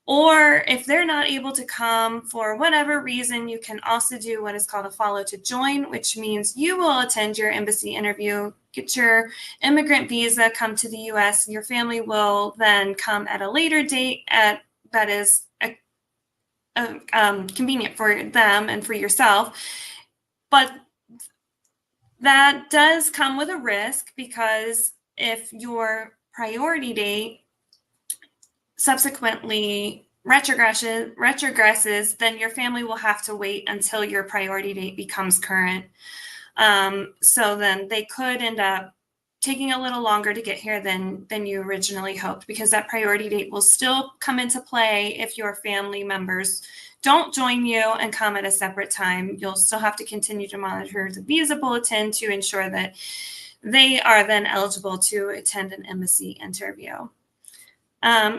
F: Or if they're not able to come for whatever reason, you can also do what is called a follow to join, which means you will attend your embassy interview, get your immigrant visa, come to the U.S., and your family will then come at a later date that is convenient for them and for yourself. But that does come with a risk, because if your priority date subsequently retrogresses, then your family will have to wait until your priority date becomes current. So then they could end up taking a little longer to get here than you originally hoped, because that priority date will still come into play if your family members don't join you and come at a separate time. You'll still have to continue to monitor the Visa Bulletin to ensure that they are then eligible to attend an embassy interview.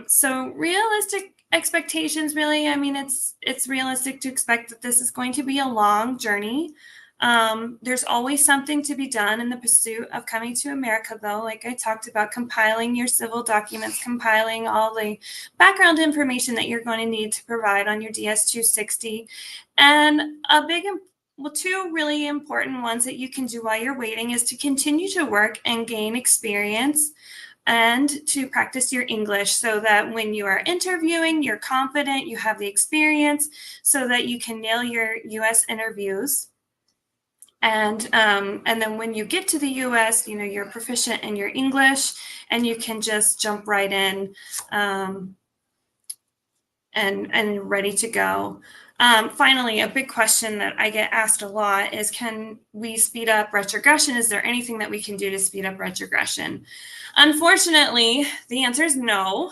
F: So realistic expectations, really, it's realistic to expect that this is going to be a long journey. There's always something to be done in the pursuit of coming to America, though. Like I talked about, compiling your civil documents, compiling all the background information that you're going to need to provide on your DS-260. And two really important ones that you can do while you're waiting is to continue to work and gain experience, and to practice your English, so that when you are interviewing, you're confident, you have the experience, so that you can nail your U.S. interviews. And then when you get to the U.S., you're proficient in your English, and you can just jump right in and ready to go. Finally, a big question that I get asked a lot is, can we speed up retrogression? Is there anything that we can do to speed up retrogression? Unfortunately, the answer is no.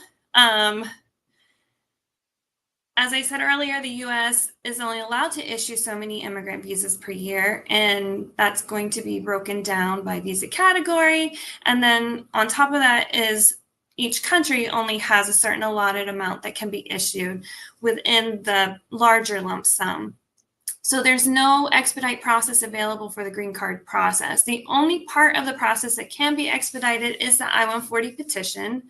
F: As I said earlier, the U.S. is only allowed to issue so many immigrant visas per year, and that's going to be broken down by visa category. And then on top of that is each country only has a certain allotted amount that can be issued within the larger lump sum. So there's no expedite process available for the green card process. The only part of the process that can be expedited is the I-140 petition.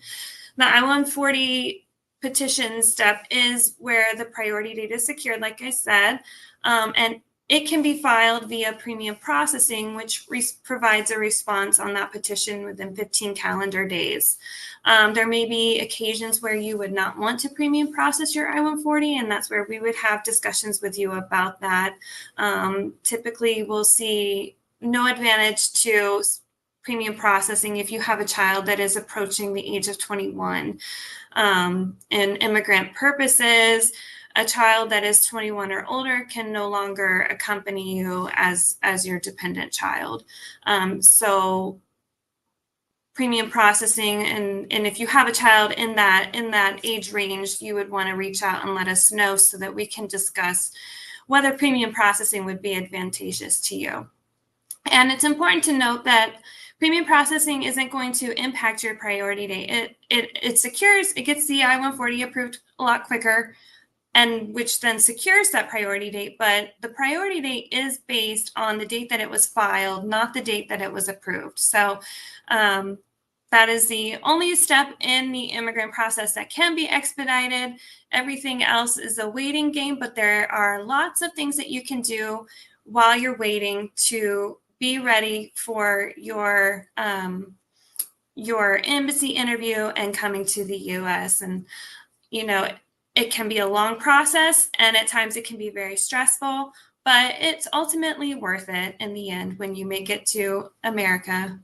F: The I-140 petition step is where the priority date is secured, like I said, and it can be filed via premium processing, which provides a response on that petition within 15 calendar days. There may be occasions where you would not want to premium process your I-140, and that's where we would have discussions with you about that. Typically, we'll see no advantage to premium processing if you have a child that is approaching the age of 21. In immigrant purposes, a child that is 21 or older can no longer accompany you as your dependent child. So premium processing, and if you have a child in that age range, you would want to reach out and let us know so that we can discuss whether premium processing would be advantageous to you. And it's important to note that premium processing isn't going to impact your priority date. It secures, it gets the I-140 approved a lot quicker, and which then secures that priority date. But the priority date is based on the date that it was filed, not the date that it was approved. So that is the only step in the immigrant process that can be expedited. Everything else is a waiting game, but there are lots of things that you can do while you're waiting to be ready for your embassy interview and coming to the U.S. And, you know, it can be a long process, and at times it can be very stressful, but it's ultimately worth it in the end when you make it to America.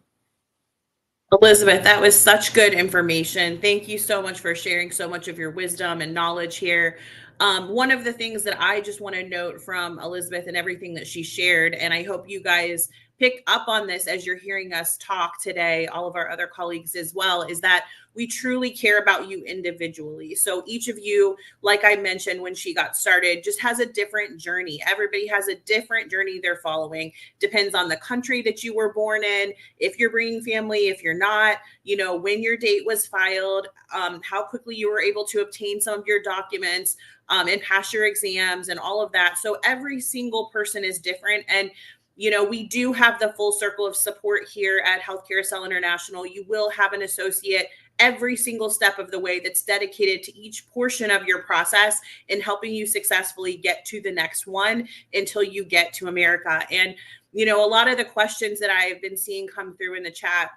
A: Elizabeth, that was such good information. Thank you so much for sharing so much of your wisdom and knowledge here. One of the things that I just want to note from Elizabeth and everything that she shared, and I hope you guys pick up on this as you're hearing us talk today, all of our other colleagues as well, is that we truly care about you individually. So each of you, like I mentioned when she got started, just has a different journey. Everybody has a different journey they're following. Depends on the country that you were born in, if you're bringing family, if you're not, you know, when your date was filed, how quickly you were able to obtain some of your documents and pass your exams and all of that. So every single person is different. And you know, we do have the full circle of support here at Healthcare Cell International. You will have an associate every single step of the way that's dedicated to each portion of your process in helping you successfully get to the next one until you get to America. And, you know, a lot of the questions that I've been seeing come through in the chat,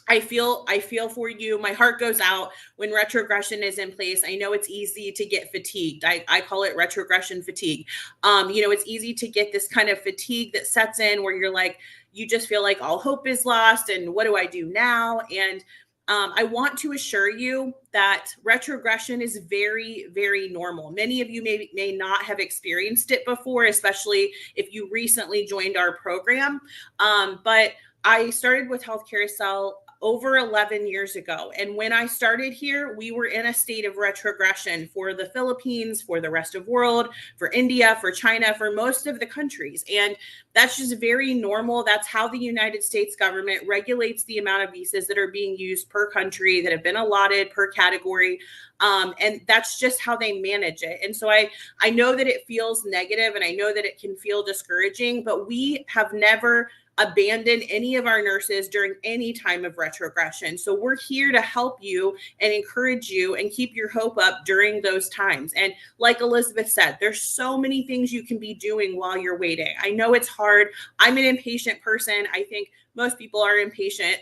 A: I feel for you. My heart goes out when retrogression is in place. I know it's easy to get fatigued. I call it retrogression fatigue. You know, it's easy to get this kind of fatigue that sets in where you're like, you just feel like all hope is lost and what do I do now? And I want to assure you that retrogression is very, very normal. Many of you may not have experienced it before, especially if you recently joined our program. But I started with Healthcare Cell over 11 years ago. And when I started here, we were in a state of retrogression for the Philippines, for the rest of the world, for India, for China, for most of the countries. And that's just very normal. That's how the United States government regulates the amount of visas that are being used per country, that have been allotted per category. And that's just how they manage it. And so I know that it feels negative and I know that it can feel discouraging, but we have never abandon any of our nurses during any time of retrogression. So we're here to help you and encourage you and keep your hope up during those times. And like Elizabeth said, there's so many things you can be doing while you're waiting. I know it's hard. I'm an impatient person. I think most people are impatient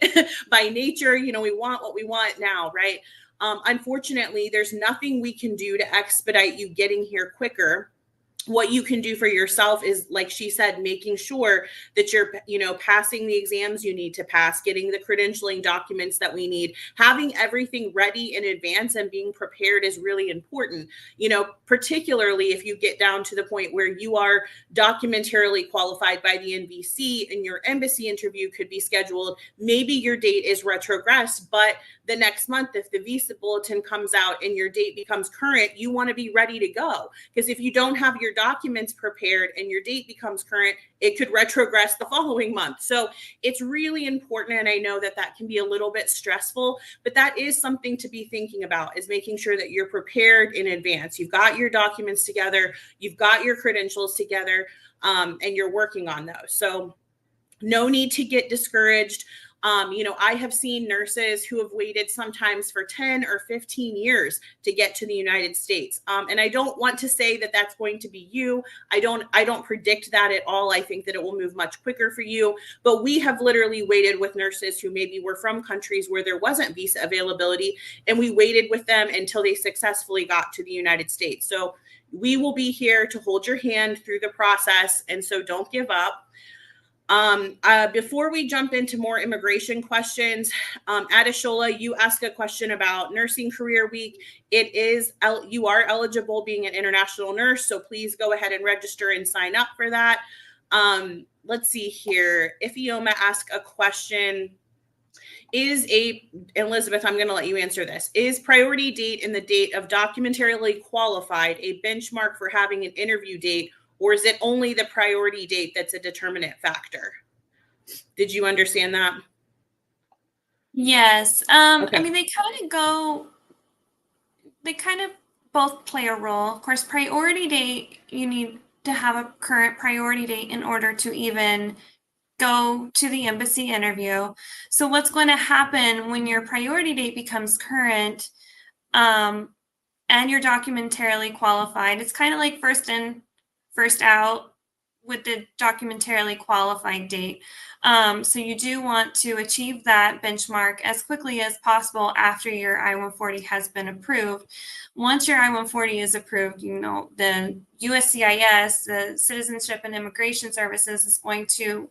A: by nature. You know, we want what we want now, right? Unfortunately, there's nothing we can do to expedite you getting here quicker. What you can do for yourself is, like she said, making sure that you're, you know, passing the exams you need to pass, getting the credentialing documents that we need, having everything ready in advance and being prepared is really important. You know, particularly if you get down to the point where you are documentarily qualified by the NVC and your embassy interview could be scheduled. Maybe your date is retrogressed, but the next month, if the Visa Bulletin comes out and your date becomes current, you want to be ready to go. Because if you don't have your your documents prepared and your date becomes current, it could retrogress the following month. So it's really important. And I know that that can be a little bit stressful, but that is something to be thinking about, is making sure that you're prepared in advance. You've got your documents together, you've got your credentials together, and you're working on those. So no need to get discouraged. I have seen nurses who have waited sometimes for 10 or 15 years to get to the United States. And I don't want to say that that's going to be you. I don't predict that at all. I think that it will move much quicker for you. But we have literally waited with nurses who maybe were from countries where there wasn't visa availability, and we waited with them until they successfully got to the United States. So we will be here to hold your hand through the process. And so don't give up. Before we jump into more immigration questions, Adishola, you asked a question about Nursing Career Week. You are eligible being an international nurse, so please go ahead and register and sign up for that. Let's see here. Ifioma asked a question. Elizabeth, I'm going to let you answer this. Is priority date and the date of documentarily qualified a benchmark for having an interview date, or is it only the priority date that's a determinant factor? Did you understand that?
F: Yes.
A: Okay.
F: I mean, they kind of both play a role. Of course, priority date, you need to have a current priority date in order to even go to the embassy interview. So what's going to happen when your priority date becomes current, and you're documentarily qualified? It's kind of like first in, first out with the documentarily qualified date. So you do want to achieve that benchmark as quickly as possible after your I-140 has been approved. Once your I-140 is approved, the USCIS, the Citizenship and Immigration Services, is going to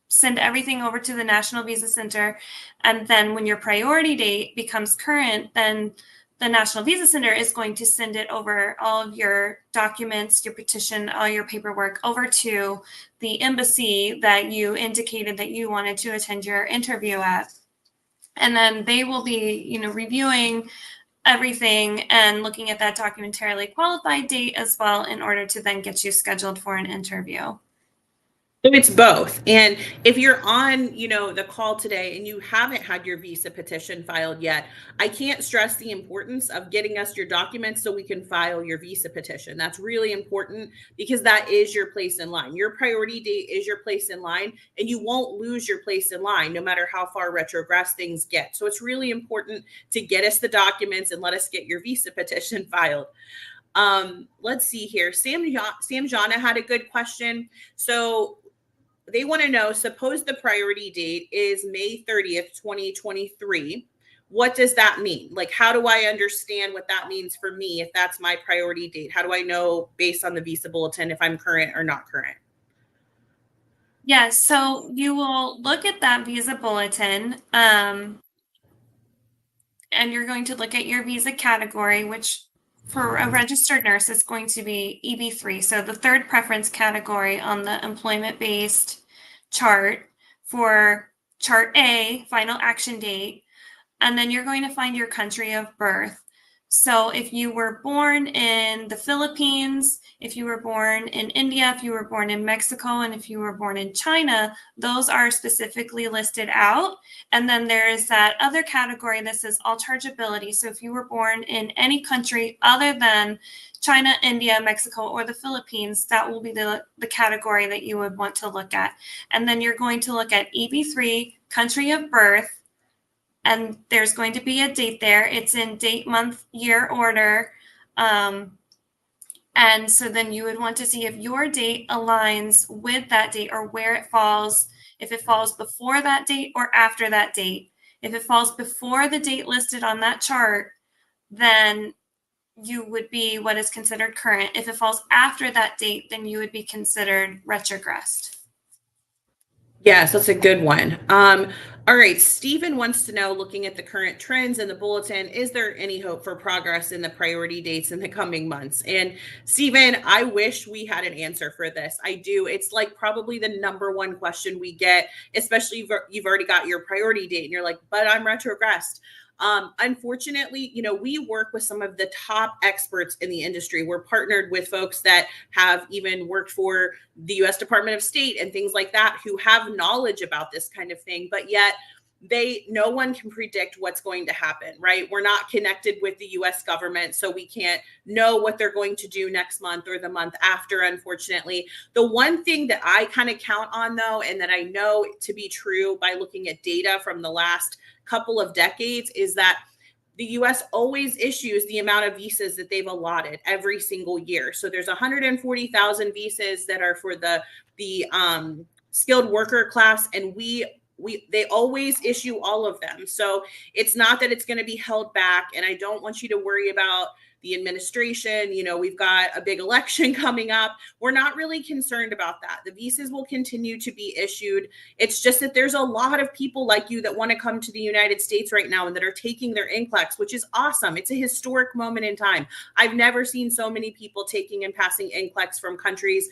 F: send everything over to the National Visa Center. And then when your priority date becomes current, then the National Visa Center is going to send it over, all of your documents, your petition, all your paperwork, over to the embassy that you indicated that you wanted to attend your interview at. And then they will be, reviewing everything and looking at that documentarily qualified date as well in order to then get you scheduled for an interview.
A: So it's both. And if you're on, the call today and you haven't had your visa petition filed yet, I can't stress the importance of getting us your documents so we can file your visa petition. That's really important, because that is your place in line. Your priority date is your place in line, and you won't lose your place in line no matter how far retrogress things get. So it's really important to get us the documents and let us get your visa petition filed. Let's see here. Sam Jana had a good question. So they want to know, suppose the priority date is May 30th, 2023. What does that mean? Like, how do I understand what that means for me if that's my priority date? How do I know based on the Visa Bulletin if I'm current or not current?
F: Yes, so you will look at that Visa Bulletin, and you're going to look at your visa category, which for a registered nurse is going to be EB3. So the third preference category on the employment-based chart for Chart A, final action date. And then you're going to find your country of birth. So if you were born in the Philippines, if you were born in India, if you were born in Mexico, and if you were born in China, those are specifically listed out. And then there is that other category that says all chargeability. So if you were born in any country other than China, India, Mexico, or the Philippines, that will be the category that you would want to look at. And then you're going to look at EB3, country of birth, and there's going to be a date there. It's in date, month, year order. And so then you would want to see if your date aligns with that date, or where it falls, if it falls before that date or after that date. If it falls before the date listed on that chart, then you would be what is considered current. If it falls after that date, then you would be considered retrogressed.
A: Yes, that's a good one. All right, Stephen wants to know, looking at the current trends in the bulletin, is there any hope for progress in the priority dates in the coming months? And Stephen, I wish we had an answer for this. I do. It's like probably the number one question we get, especially if you've already got your priority date and you're like, but I'm retrogressed. Unfortunately, we work with some of the top experts in the industry. We're partnered with folks that have even worked for the US Department of State and things like that, who have knowledge about this kind of thing, but yet no one can predict what's going to happen, right? We're not connected with the US government, so we can't know what they're going to do next month or the month after, unfortunately. The one thing that I kind of count on, though, and that I know to be true by looking at data from the last couple of decades, is that the US always issues the amount of visas that they've allotted every single year. So there's 140,000 visas that are for the skilled worker class, and they always issue all of them. So it's not that it's going to be held back. And I don't want you to worry about the administration. We've got a big election coming up. We're not really concerned about that. The visas will continue to be issued. It's just that there's a lot of people like you that want to come to the United States right now and that are taking their NCLEX, which is awesome. It's a historic moment in time. I've never seen so many people taking and passing NCLEX from countries,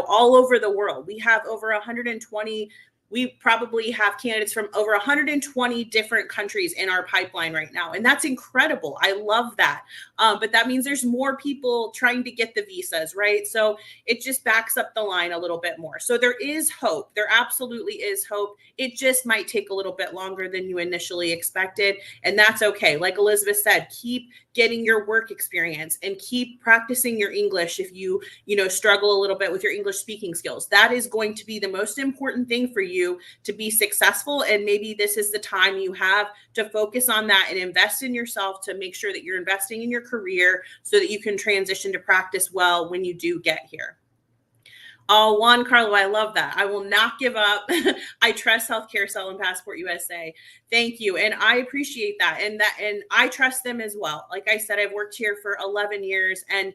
A: all over the world. We have over 120. We probably have candidates from over 120 different countries in our pipeline right now. And that's incredible. I love that. But that means there's more people trying to get the visas, right? So it just backs up the line a little bit more. So there is hope. There absolutely is hope. It just might take a little bit longer than you initially expected. And that's okay. Like Elizabeth said, keep getting your work experience and keep practicing your English if you struggle a little bit with your English speaking skills. That is going to be the most important thing for you to be successful. And maybe this is the time you have to focus on that and invest in yourself to make sure that you're investing in your career so that you can transition to practice well when you do get here. Oh, Juan Carlo, I love that. I will not give up. I trust Healthcare Cell and Passport USA. Thank you. And I appreciate that. And I trust them as well. Like I said, I've worked here for 11 years and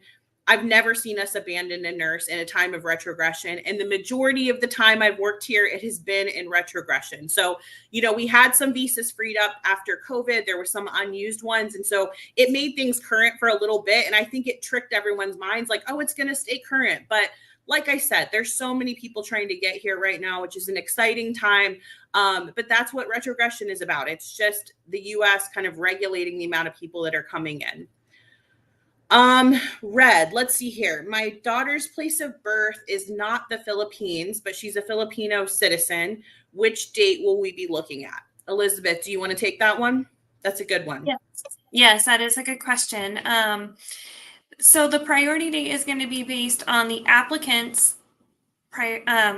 A: I've never seen us abandon a nurse in a time of retrogression. And the majority of the time I've worked here, it has been in retrogression. So, we had some visas freed up after COVID. There were some unused ones. And so it made things current for a little bit. And I think it tricked everyone's minds like, oh, it's going to stay current. But like I said, there's so many people trying to get here right now, which is an exciting time. But that's what retrogression is about. It's just the US kind of regulating the amount of people that are coming in. Red, let's see here. My daughter's place of birth is not the Philippines, but she's a Filipino citizen. Which date will we be looking at? Elizabeth, do you want to take that one? That's a good one.
F: Yes, that is a good question. So the priority date is going to be based on the applicant's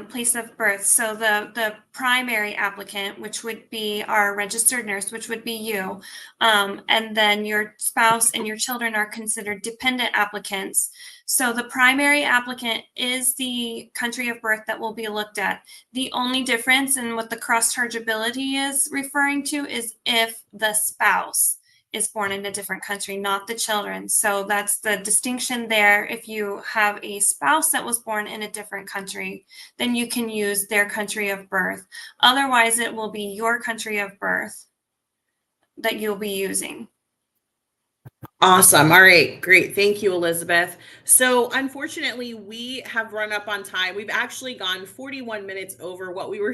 F: place of birth. So the primary applicant, which would be our registered nurse, which would be you, and then your spouse and your children are considered dependent applicants. So the primary applicant is the country of birth that will be looked at. The only difference in what the cross-chargeability is referring to is if the spouse is born in a different country, not the children. So that's the distinction there. If you have a spouse that was born in a different country, then you can use their country of birth. Otherwise, it will be your country of birth that you'll be using.
A: Awesome. All right, great. Thank you, Elizabeth. So unfortunately, we have run up on time. We've actually gone 41 minutes over what we were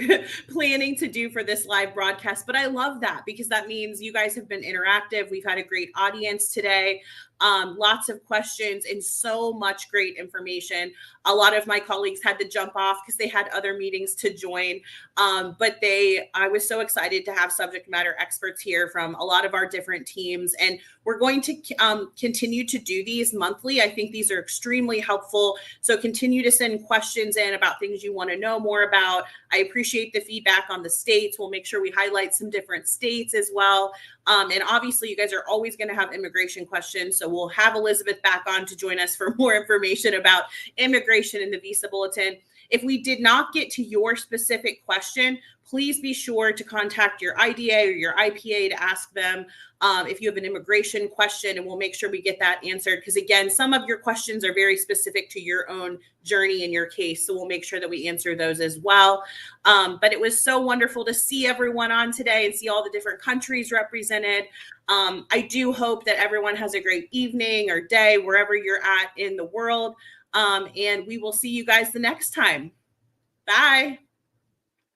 A: planning to do for this live broadcast, but I love that because that means you guys have been interactive. We've had a great audience today. Lots of questions and so much great information. A lot of my colleagues had to jump off because they had other meetings to join. But I was so excited to have subject matter experts here from a lot of our different teams. And we're going to continue to do these monthly. I think these are extremely helpful. So continue to send questions in about things you want to know more about. I appreciate the feedback on the states. We'll make sure we highlight some different states as well. And obviously, you guys are always going to have immigration questions. So we'll have Elizabeth back on to join us for more information about immigration in the Visa Bulletin. If we did not get to your specific question, please be sure to contact your IDA or your IPA to ask them if you have an immigration question, and we'll make sure we get that answered. Because again, some of your questions are very specific to your own journey in your case. So we'll make sure that we answer those as well. But it was so wonderful to see everyone on today and see all the different countries represented. I do hope that everyone has a great evening or day wherever you're at in the world. And we will see you guys the next time. Bye.